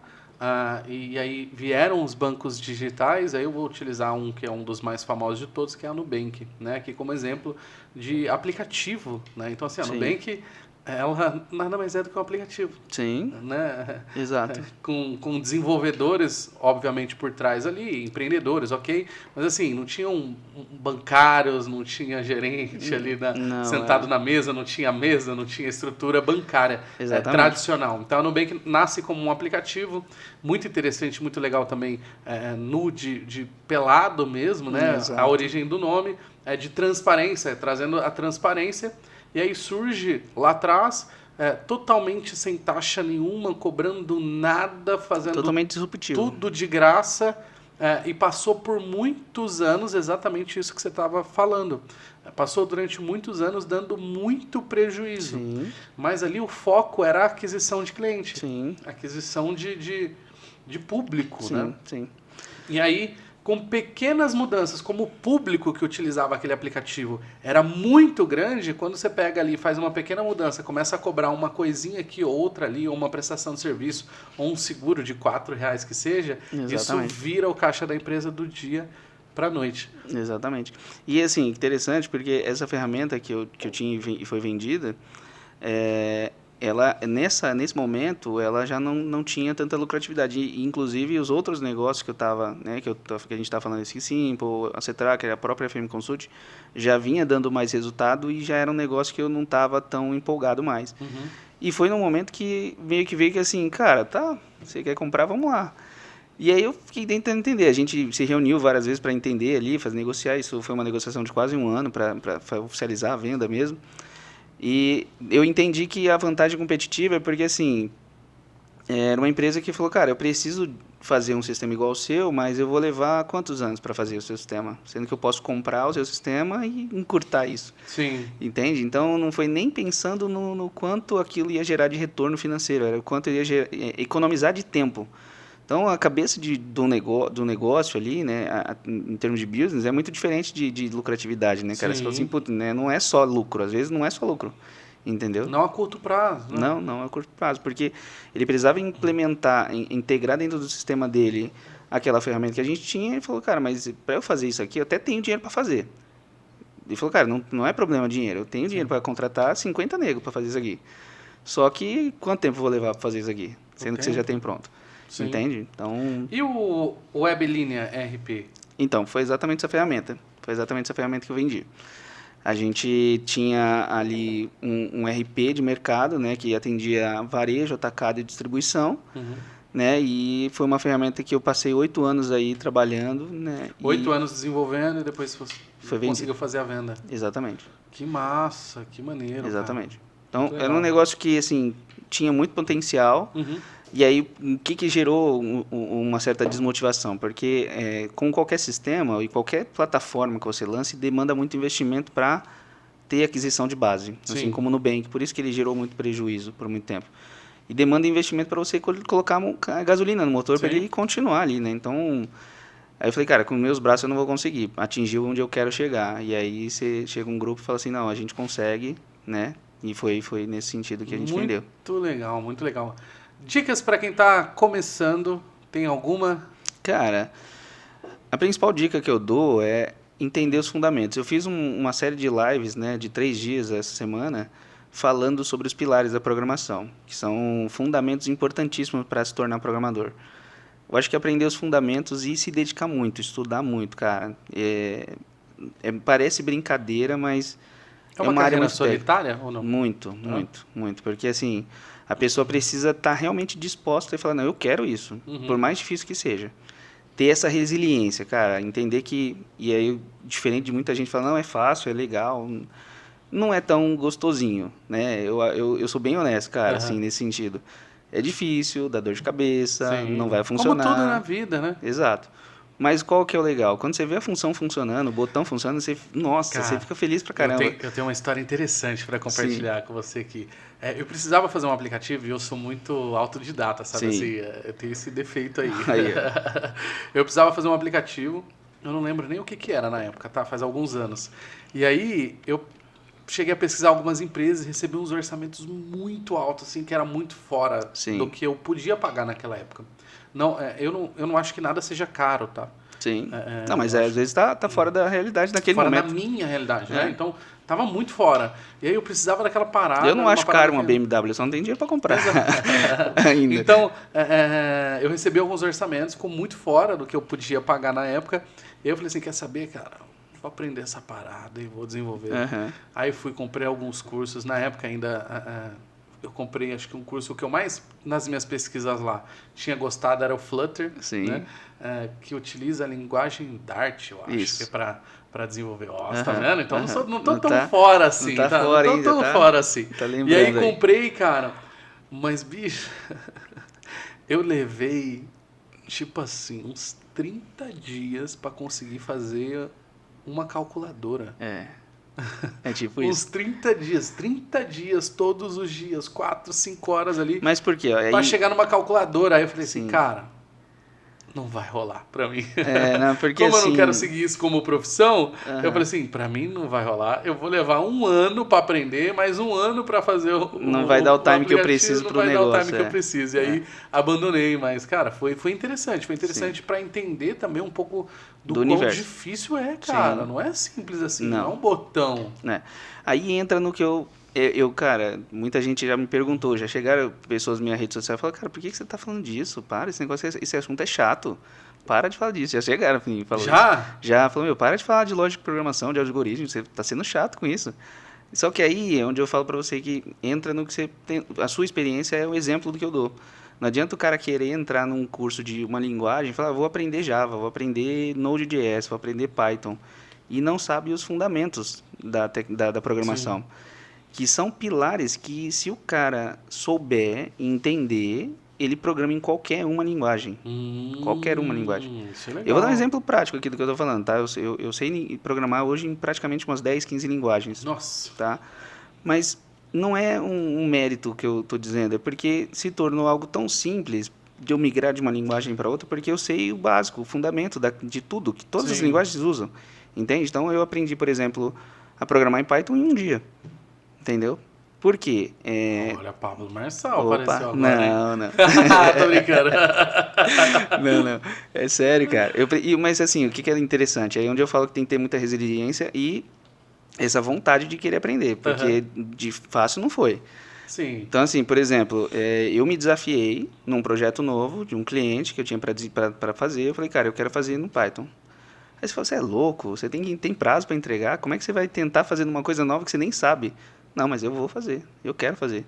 e aí vieram os bancos digitais, aí eu vou utilizar um que é um dos mais famosos de todos, que é a Nubank, né? Aqui como exemplo de aplicativo, né? Então, assim, a Sim. Nubank ela nada mais é do que um aplicativo, Sim, né? exato. Com desenvolvedores, obviamente, por trás ali, empreendedores, ok? Mas assim, não tinham bancários, não tinha gerente ali Não, sentado na mesa, não tinha mesa, não tinha estrutura bancária exatamente. tradicional. Então a Nubank nasce como um aplicativo muito interessante, muito legal também, nu de pelado mesmo, né? A Exato. origem do nome é de transparência, trazendo a transparência. E aí surge lá atrás, totalmente sem taxa nenhuma, cobrando nada, fazendo Totalmente disruptivo. tudo de graça, e passou por muitos anos exatamente isso que você estava falando. Passou durante muitos anos dando muito prejuízo. Sim, Mas ali o foco era a aquisição de cliente, sim, aquisição de público, né? sim, sim. E aí, com pequenas mudanças, como o público que utilizava aquele aplicativo era muito grande, quando você pega ali e faz uma pequena mudança, começa a cobrar uma coisinha aqui ou outra ali, ou uma prestação de serviço, ou um seguro de R$ 4 que seja, isso Exatamente. vira o caixa da empresa do dia para a noite. Exatamente. E assim, interessante porque essa ferramenta que eu tinha e foi vendida, ela nesse momento ela já não tinha tanta lucratividade. E, inclusive os outros negócios que eu estava, né, que a gente está falando esse Simple, a Cetracker, a própria FM Consult, já vinha dando mais resultado e já era um negócio que eu não estava tão empolgado mais. Uhum. E foi num momento que meio que assim, cara, tá, você quer comprar, vamos lá. E aí eu fiquei tentando entender. A gente se reuniu várias vezes para entender ali, fazer negociar. Isso foi uma negociação de quase um ano para oficializar a venda mesmo. E eu entendi que a vantagem competitiva é porque, assim, era uma empresa que falou, cara, eu preciso fazer um sistema igual ao seu, mas eu vou levar quantos anos para fazer o seu sistema? Sendo que eu posso comprar o seu sistema e encurtar isso. Sim. Entende? Então não foi nem pensando no quanto aquilo ia gerar de retorno financeiro, era o quanto ia economizar de tempo. Então, a cabeça do negócio ali, né, em termos de business, é muito diferente de lucratividade, né, cara? Você fala assim, Sim. putz, né, não é só lucro, às vezes não é só lucro, entendeu? Não a curto prazo, né? Não é a curto prazo, porque ele precisava implementar, integrar dentro do sistema dele aquela ferramenta que a gente tinha e falou, cara, mas para eu fazer isso aqui, eu até tenho dinheiro para fazer. Ele falou, cara, não é problema dinheiro, eu tenho dinheiro para contratar 50 negros para fazer isso aqui. Só que quanto tempo eu vou levar para fazer isso aqui, sendo que você já tem pronto? Sim. Entende? Então, E o Weblinha RP? então, foi exatamente essa ferramenta. Foi exatamente essa ferramenta que eu vendi. A gente tinha ali um RP de mercado, né, que atendia varejo, atacado e distribuição, Uhum. né, e foi uma ferramenta que eu passei 8 anos aí trabalhando, né, 8 e anos desenvolvendo e depois você foi vendido. conseguiu fazer a venda. Exatamente, Que massa, que maneiro, exatamente. cara. Então, Muito era um legal. negócio que, assim, tinha muito potencial. Uhum. E aí, o que gerou uma certa desmotivação? Porque com qualquer sistema e qualquer plataforma que você lance, demanda muito investimento para ter aquisição de base, Sim. assim como no Nubank. Por isso que ele gerou muito prejuízo por muito tempo. E demanda investimento para você colocar gasolina no motor para Sim. ele continuar ali, né? Então, aí eu falei, cara, com meus braços eu não vou conseguir atingir onde eu quero chegar. E aí você chega um grupo e fala assim, não, a gente consegue, né? E foi nesse sentido que a gente vendeu. Muito legal, muito legal. Dicas para quem está começando, tem alguma? Cara, a principal dica que eu dou é entender os fundamentos. Eu fiz uma série de lives, né, de 3 dias essa semana, falando sobre os pilares da programação, que são fundamentos importantíssimos para se tornar programador. Eu acho que aprender os fundamentos e se dedicar muito, estudar muito, cara. Parece brincadeira, mas É uma uma área carreira muito técnica. solitária ou não? Muito. Porque, assim, a pessoa precisa estar realmente disposta e falar, não, eu quero isso, por mais difícil que seja. Ter essa resiliência, cara, entender que... E aí, diferente de muita gente falar, não, é fácil, é legal, não é tão gostosinho, né? Eu sou bem honesto, cara, assim, nesse sentido. É difícil, dá dor de cabeça, Sim. não vai funcionar. Como tudo na vida, né? Exato. Mas qual que é o legal? Quando você vê a função funcionando, o botão funcionando, nossa, Cara, você fica feliz pra caramba. Eu tenho uma história interessante para compartilhar com você aqui. Eu precisava fazer um aplicativo e eu sou muito autodidata, sabe? Sim. Assim, eu tenho esse defeito aí. Aí, Eu precisava fazer um aplicativo, eu não lembro nem o que era na época, tá? Faz alguns anos. E aí eu cheguei a pesquisar algumas empresas e recebi uns orçamentos muito altos, assim, que era muito fora Sim. do que eu podia pagar naquela época. Não, eu não acho que nada seja caro, tá? Sim. Não, mas às vezes tá fora da realidade naquele fora momento. da minha realidade, né? Então, tava muito fora. E aí eu precisava daquela parada. Eu não acho caro uma que... BMW, eu só não tenho dinheiro para comprar ainda. Então, eu recebi alguns orçamentos, ficou muito fora do que eu podia pagar na época. E eu falei assim, quer saber, cara? Vou aprender essa parada e vou desenvolver. Aí fui, comprei alguns cursos. Na época ainda... eu comprei, acho que um curso que eu mais, nas minhas pesquisas lá, tinha gostado era o Flutter, né? Que utiliza a linguagem Dart, eu acho, que é para desenvolver. Ó, tá vendo? Então não tô tão fora assim, não tá? Fora não tô tão fora assim. Tá E aí comprei, cara, mas, bicho, eu levei, tipo assim, uns 30 dias para conseguir fazer uma calculadora. É tipo uns isso. 30 dias, todos os dias, 4, 5 horas ali. Mas por quê? Pra chegar numa calculadora. Aí eu falei assim, cara, não vai rolar pra mim. Não, porque como assim... eu não quero seguir isso como profissão, eu falei assim, pra mim não vai rolar. Eu vou levar 1 ano pra aprender, mais 1 ano pra fazer não vai dar o time que eu preciso pro negócio. Não vai dar o time que eu preciso. E aí abandonei. Mas, cara, foi interessante. Foi interessante pra entender também um pouco do quão universo. Difícil é, cara. Não é simples assim, não é um botão. Aí entra no que cara, muita gente já me perguntou, já chegaram pessoas na minha rede social e falaram, cara, por que você tá falando disso? Para, esse assunto é chato. Para de falar disso. Já chegaram e falaram isso. Já? Falou, para de falar de lógica de programação, de algoritmo, você tá sendo chato com isso. Só que aí é onde eu falo para você que entra no que você tem, a sua experiência é o exemplo do que eu dou. Não adianta o cara querer entrar num curso de uma linguagem e falar, vou aprender Java, vou aprender Node.js, vou aprender Python, e não sabe os fundamentos da programação. Que são pilares que, se o cara souber entender, ele programa em qualquer uma linguagem. Qualquer uma linguagem. Isso é legal. Eu vou dar um exemplo prático aqui do que eu estou falando, tá? Eu sei programar hoje em praticamente umas 10, 15 linguagens. Nossa. Tá? Mas não é um mérito que eu estou dizendo, é porque se tornou algo tão simples de eu migrar de uma linguagem para outra, porque eu sei o básico, o fundamento de tudo, que todas as linguagens usam. Entende? Então, eu aprendi, por exemplo, a programar em Python em um dia. Entendeu? Por quê? Olha, Pablo Marçal apareceu agora. Não. Tô brincando. Não. É sério, cara. Mas assim, o que é interessante? Aí onde eu falo que tem que ter muita resiliência e essa vontade de querer aprender. Porque de fácil não foi. Sim. Então, assim, por exemplo, eu me desafiei num projeto novo de um cliente que eu tinha para fazer. Eu falei, cara, eu quero fazer no Python. Aí você fala, você é louco? Você tem prazo para entregar? Como é que você vai tentar fazer uma coisa nova que você nem sabe? Não, mas eu vou fazer. Eu quero fazer.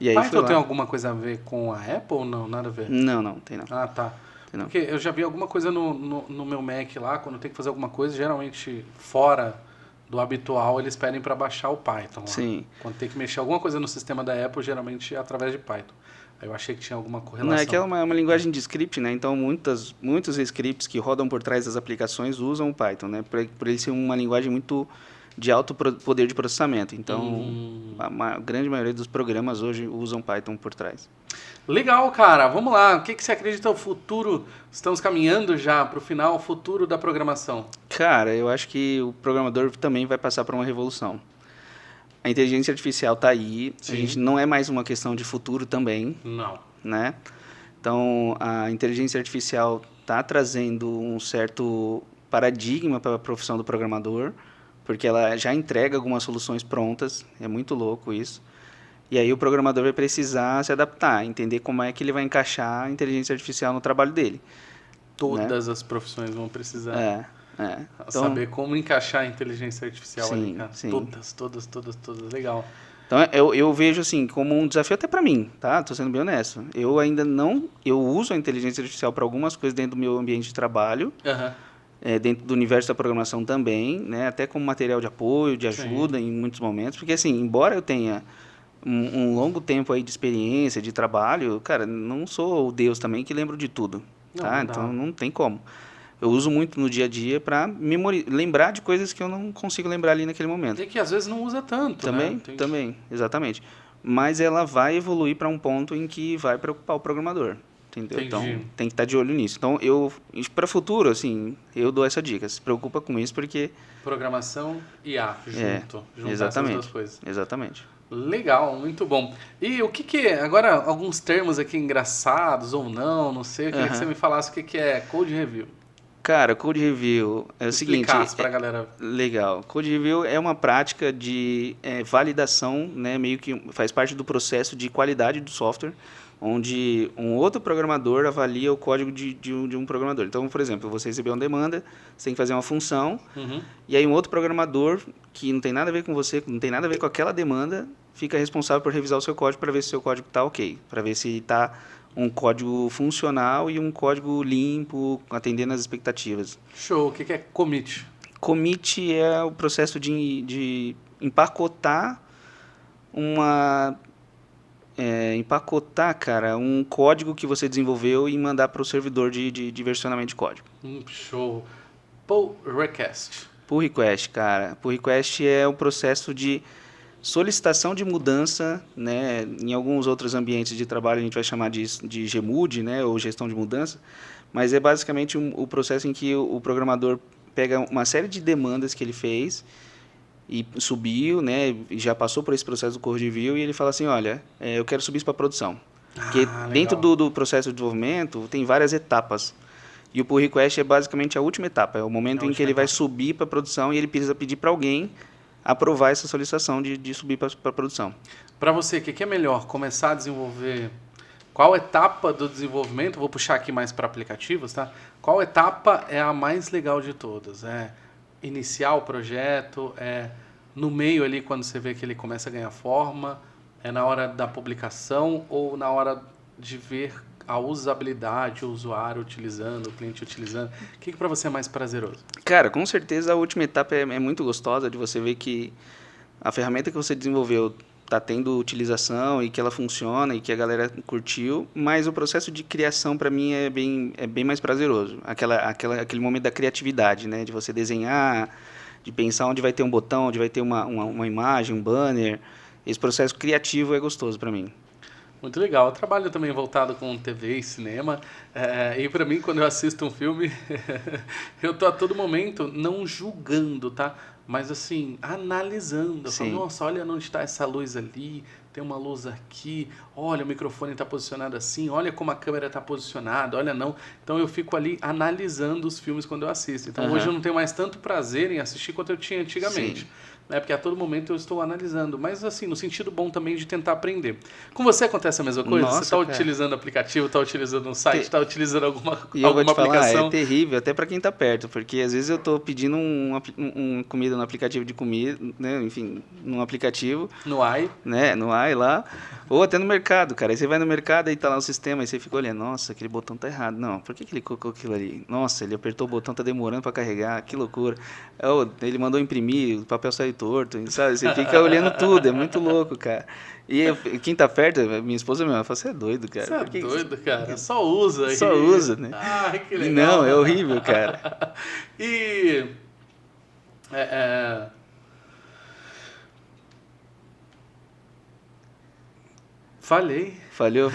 E aí Python tem alguma coisa a ver com a Apple ou não? Nada a ver? Não, tem não. Ah, tá. Tem não. Porque eu já vi alguma coisa no meu Mac lá, quando tem que fazer alguma coisa, geralmente fora do habitual, eles pedem para baixar o Python lá. Sim. Quando tem que mexer alguma coisa no sistema da Apple, geralmente é através de Python. Aí eu achei que tinha alguma correlação. Não, é que é uma linguagem de script, né? Então, muitos scripts que rodam por trás das aplicações usam o Python, né? Por ele ser uma linguagem muito de alto poder de processamento. Então, a grande maioria dos programas hoje usam Python por trás. Legal, cara. Vamos lá. O que você acredita é o futuro? Estamos caminhando já para o final, o futuro da programação. Cara, eu acho que o programador também vai passar por uma revolução. A inteligência artificial está aí. Sim. A gente não é mais uma questão de futuro também. Não. Né? Então, a inteligência artificial está trazendo um certo paradigma para a profissão do programador, porque ela já entrega algumas soluções prontas. É muito louco isso. E aí o programador vai precisar se adaptar, entender como é que ele vai encaixar a inteligência artificial no trabalho dele. Todas as profissões vão precisar então, saber como encaixar a inteligência artificial ali, cara. Sim. Todas. Legal. Então, eu vejo assim como um desafio até para mim, tá? Tô sendo bem honesto. Eu ainda não... Eu uso a inteligência artificial para algumas coisas dentro do meu ambiente de trabalho. Dentro do universo da programação também, né? Até como material de apoio, de ajuda em muitos momentos. Porque, assim, embora eu tenha um longo tempo aí de experiência, de trabalho, cara, não sou o Deus também que lembro de tudo, tá? Então, não tem como. Eu uso muito no dia a dia para lembrar de coisas que eu não consigo lembrar ali naquele momento. E que às vezes não usa tanto, Também, exatamente. Mas ela vai evoluir para um ponto em que vai preocupar o programador. Entendeu? Então, tem que estar de olho nisso. Então, para o futuro, assim, eu dou essa dica. Se preocupa com isso, porque... Programação e IA, juntar exatamente, essas duas coisas. Exatamente. Legal, muito bom. E o que agora, alguns termos aqui engraçados ou não sei, eu queria que você me falasse o que é Code Review. Cara, Code Review é o seguinte... Explicasse pra galera. Legal. Code Review é uma prática de validação, né, meio que faz parte do processo de qualidade do software, onde um outro programador avalia o código de um programador. Então, por exemplo, você recebeu uma demanda, você tem que fazer uma função, e aí um outro programador, que não tem nada a ver com você, não tem nada a ver com aquela demanda, fica responsável por revisar o seu código para ver se o seu código está ok, para ver se está um código funcional e um código limpo, atendendo às expectativas. Show. O que é commit? Commit é o processo de empacotar cara, um código que você desenvolveu e mandar para o servidor de versionamento de código. Show. Pull request. Pull request, cara. Pull request é o processo de solicitação de mudança, né? Em alguns outros ambientes de trabalho a gente vai chamar de GMUD, né? Ou gestão de mudança, mas é basicamente o processo em que o programador pega uma série de demandas que ele fez e subiu, né? Já passou por esse processo do code review e ele fala assim, olha, eu quero subir isso para produção. Porque dentro do processo de desenvolvimento tem várias etapas. E o pull request é basicamente a última etapa, é o momento em que ele vai subir para produção e ele precisa pedir para alguém aprovar essa solicitação de subir para a produção. Para você, o que é melhor? Começar a desenvolver... Qual etapa do desenvolvimento, vou puxar aqui mais para aplicativos, tá? Qual etapa é a mais legal de todas? É iniciar o projeto, é no meio ali quando você vê que ele começa a ganhar forma, é na hora da publicação ou na hora de ver a usabilidade, o usuário utilizando, o cliente utilizando? O que para você é mais prazeroso? Cara, com certeza a última etapa é muito gostosa de você ver que a ferramenta que você desenvolveu está tendo utilização e que ela funciona e que a galera curtiu, mas o processo de criação para mim é bem mais prazeroso. Aquele momento da criatividade, né? De você desenhar, de pensar onde vai ter um botão, onde vai ter uma imagem, um banner. Esse processo criativo é gostoso para mim. Muito legal. Eu trabalho também voltado com TV e cinema. E para mim, quando eu assisto um filme, eu tô a todo momento não julgando, tá? Mas assim, analisando. Eu falo, nossa, olha onde está essa luz ali, tem uma luz aqui, olha, o microfone está posicionado assim, olha como a câmera está posicionada, olha não. Então eu fico ali analisando os filmes quando eu assisto. Então hoje eu não tenho mais tanto prazer em assistir quanto eu tinha antigamente. Né? Porque a todo momento eu estou analisando, mas assim, no sentido bom também de tentar aprender. Com você acontece a mesma coisa? Nossa, você está utilizando aplicativo, está utilizando um site, está utilizando alguma e eu vou te aplicação? Falar, é terrível, até para quem está perto, porque às vezes eu estou pedindo comida no aplicativo de comida, né? Enfim, num aplicativo. No AI. Né? No AI lá, ou até no mercado, cara. Aí você vai no mercado e tá lá o sistema, aí você fica olhando, nossa, aquele botão tá errado. Não, por que ele colocou aquilo ali? Nossa, ele apertou o botão, tá demorando para carregar, que loucura. Ele mandou imprimir, o papel saiu torto, sabe? Você fica olhando tudo, é muito louco, cara. E quem tá perto, minha esposa mesmo, ela fala, você é doido, cara. Você é doido, cara. Só usa. Só usa, né? Ah, que legal. E não, é horrível, cara. E... Falhei. Falhou?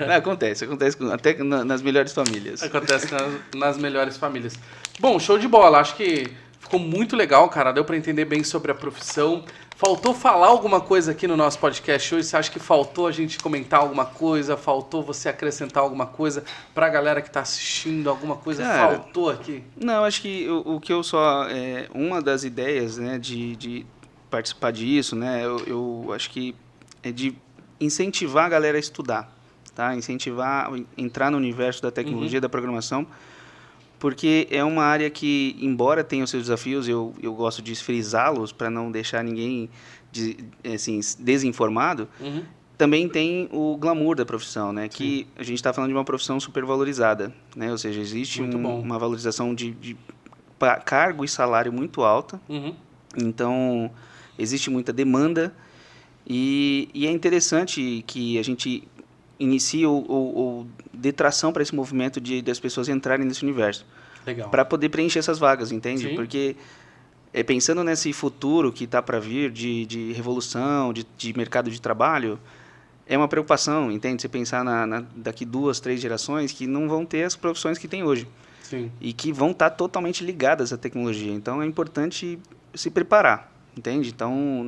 Não, acontece até nas melhores famílias. Acontece nas melhores famílias. Bom, show de bola. Acho que ficou muito legal, cara. Deu para entender bem sobre a profissão. Faltou falar alguma coisa aqui no nosso podcast hoje? Você acha que faltou a gente comentar alguma coisa? Faltou você acrescentar alguma coisa pra galera que tá assistindo? Alguma coisa faltou aqui? Não, acho que o que eu só... uma das ideias, né, de participar disso, né, eu acho que é de incentivar a galera a estudar, tá? Incentivar a entrar no universo da tecnologia, da programação, porque é uma área que, embora tenha os seus desafios, eu gosto de frisá-los para não deixar ninguém desinformado, também tem o glamour da profissão, né? Que a gente está falando de uma profissão super valorizada, né? Ou seja, existe uma valorização de cargo e salário muito alta, então existe muita demanda. E é interessante que a gente inicie ou dê tração para esse movimento das pessoas entrarem nesse universo. Legal. Para poder preencher essas vagas, entende? Sim. Porque pensando nesse futuro que está para vir de revolução, de mercado de trabalho, é uma preocupação, entende? Você pensar daqui 2, 3 gerações que não vão ter as profissões que tem hoje. Sim. E que vão estar totalmente ligadas à tecnologia. Então é importante se preparar, entende? Então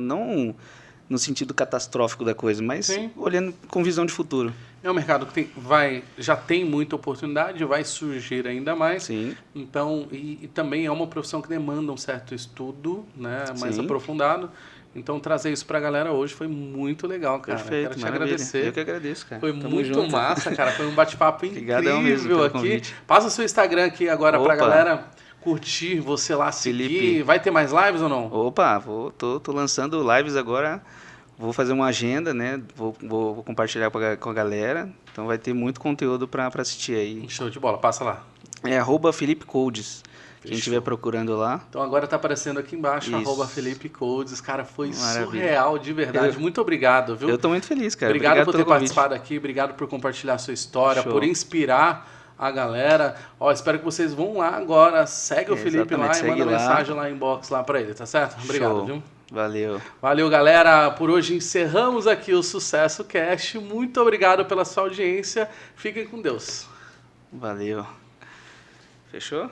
no sentido catastrófico da coisa, mas Sim. olhando com visão de futuro. É um mercado que já tem muita oportunidade, vai surgir ainda mais. Sim. Então, e também é uma profissão que demanda um certo estudo, né, mais Sim. aprofundado. Então, trazer isso pra galera hoje foi muito legal, cara. Perfeito, Quero te maravilha. agradecer. Eu que agradeço, cara. Foi Tamo muito junto. massa, cara. Foi um bate-papo Obrigadão mesmo incrível pelo aqui. convite. Passa o seu Instagram aqui agora pra Opa. galera curtir, você lá seguir. Felipe. Vai ter mais lives ou não? Opa, tô lançando lives agora. Vou fazer uma agenda, né? Vou compartilhar com a galera. Então vai ter muito conteúdo para assistir aí. Show de bola, passa lá. É @Felipe Codes. Quem estiver procurando lá. Então agora tá aparecendo aqui embaixo, Isso. @Felipe Codes. Cara, foi Maravilha. surreal, de verdade. Muito obrigado, viu? Eu tô muito feliz, cara. Obrigado por ter pelo convite. participado aqui, obrigado por compartilhar a sua história, Show. por inspirar a galera. Ó, espero que vocês vão lá agora, segue o Felipe lá e Exatamente, manda segue lá. mensagem lá inbox lá pra ele, tá certo? Obrigado, Show. viu? Valeu. Valeu, galera. Por hoje encerramos aqui o Sucesso Cast. Muito obrigado pela sua audiência. Fiquem com Deus. Valeu. Fechou?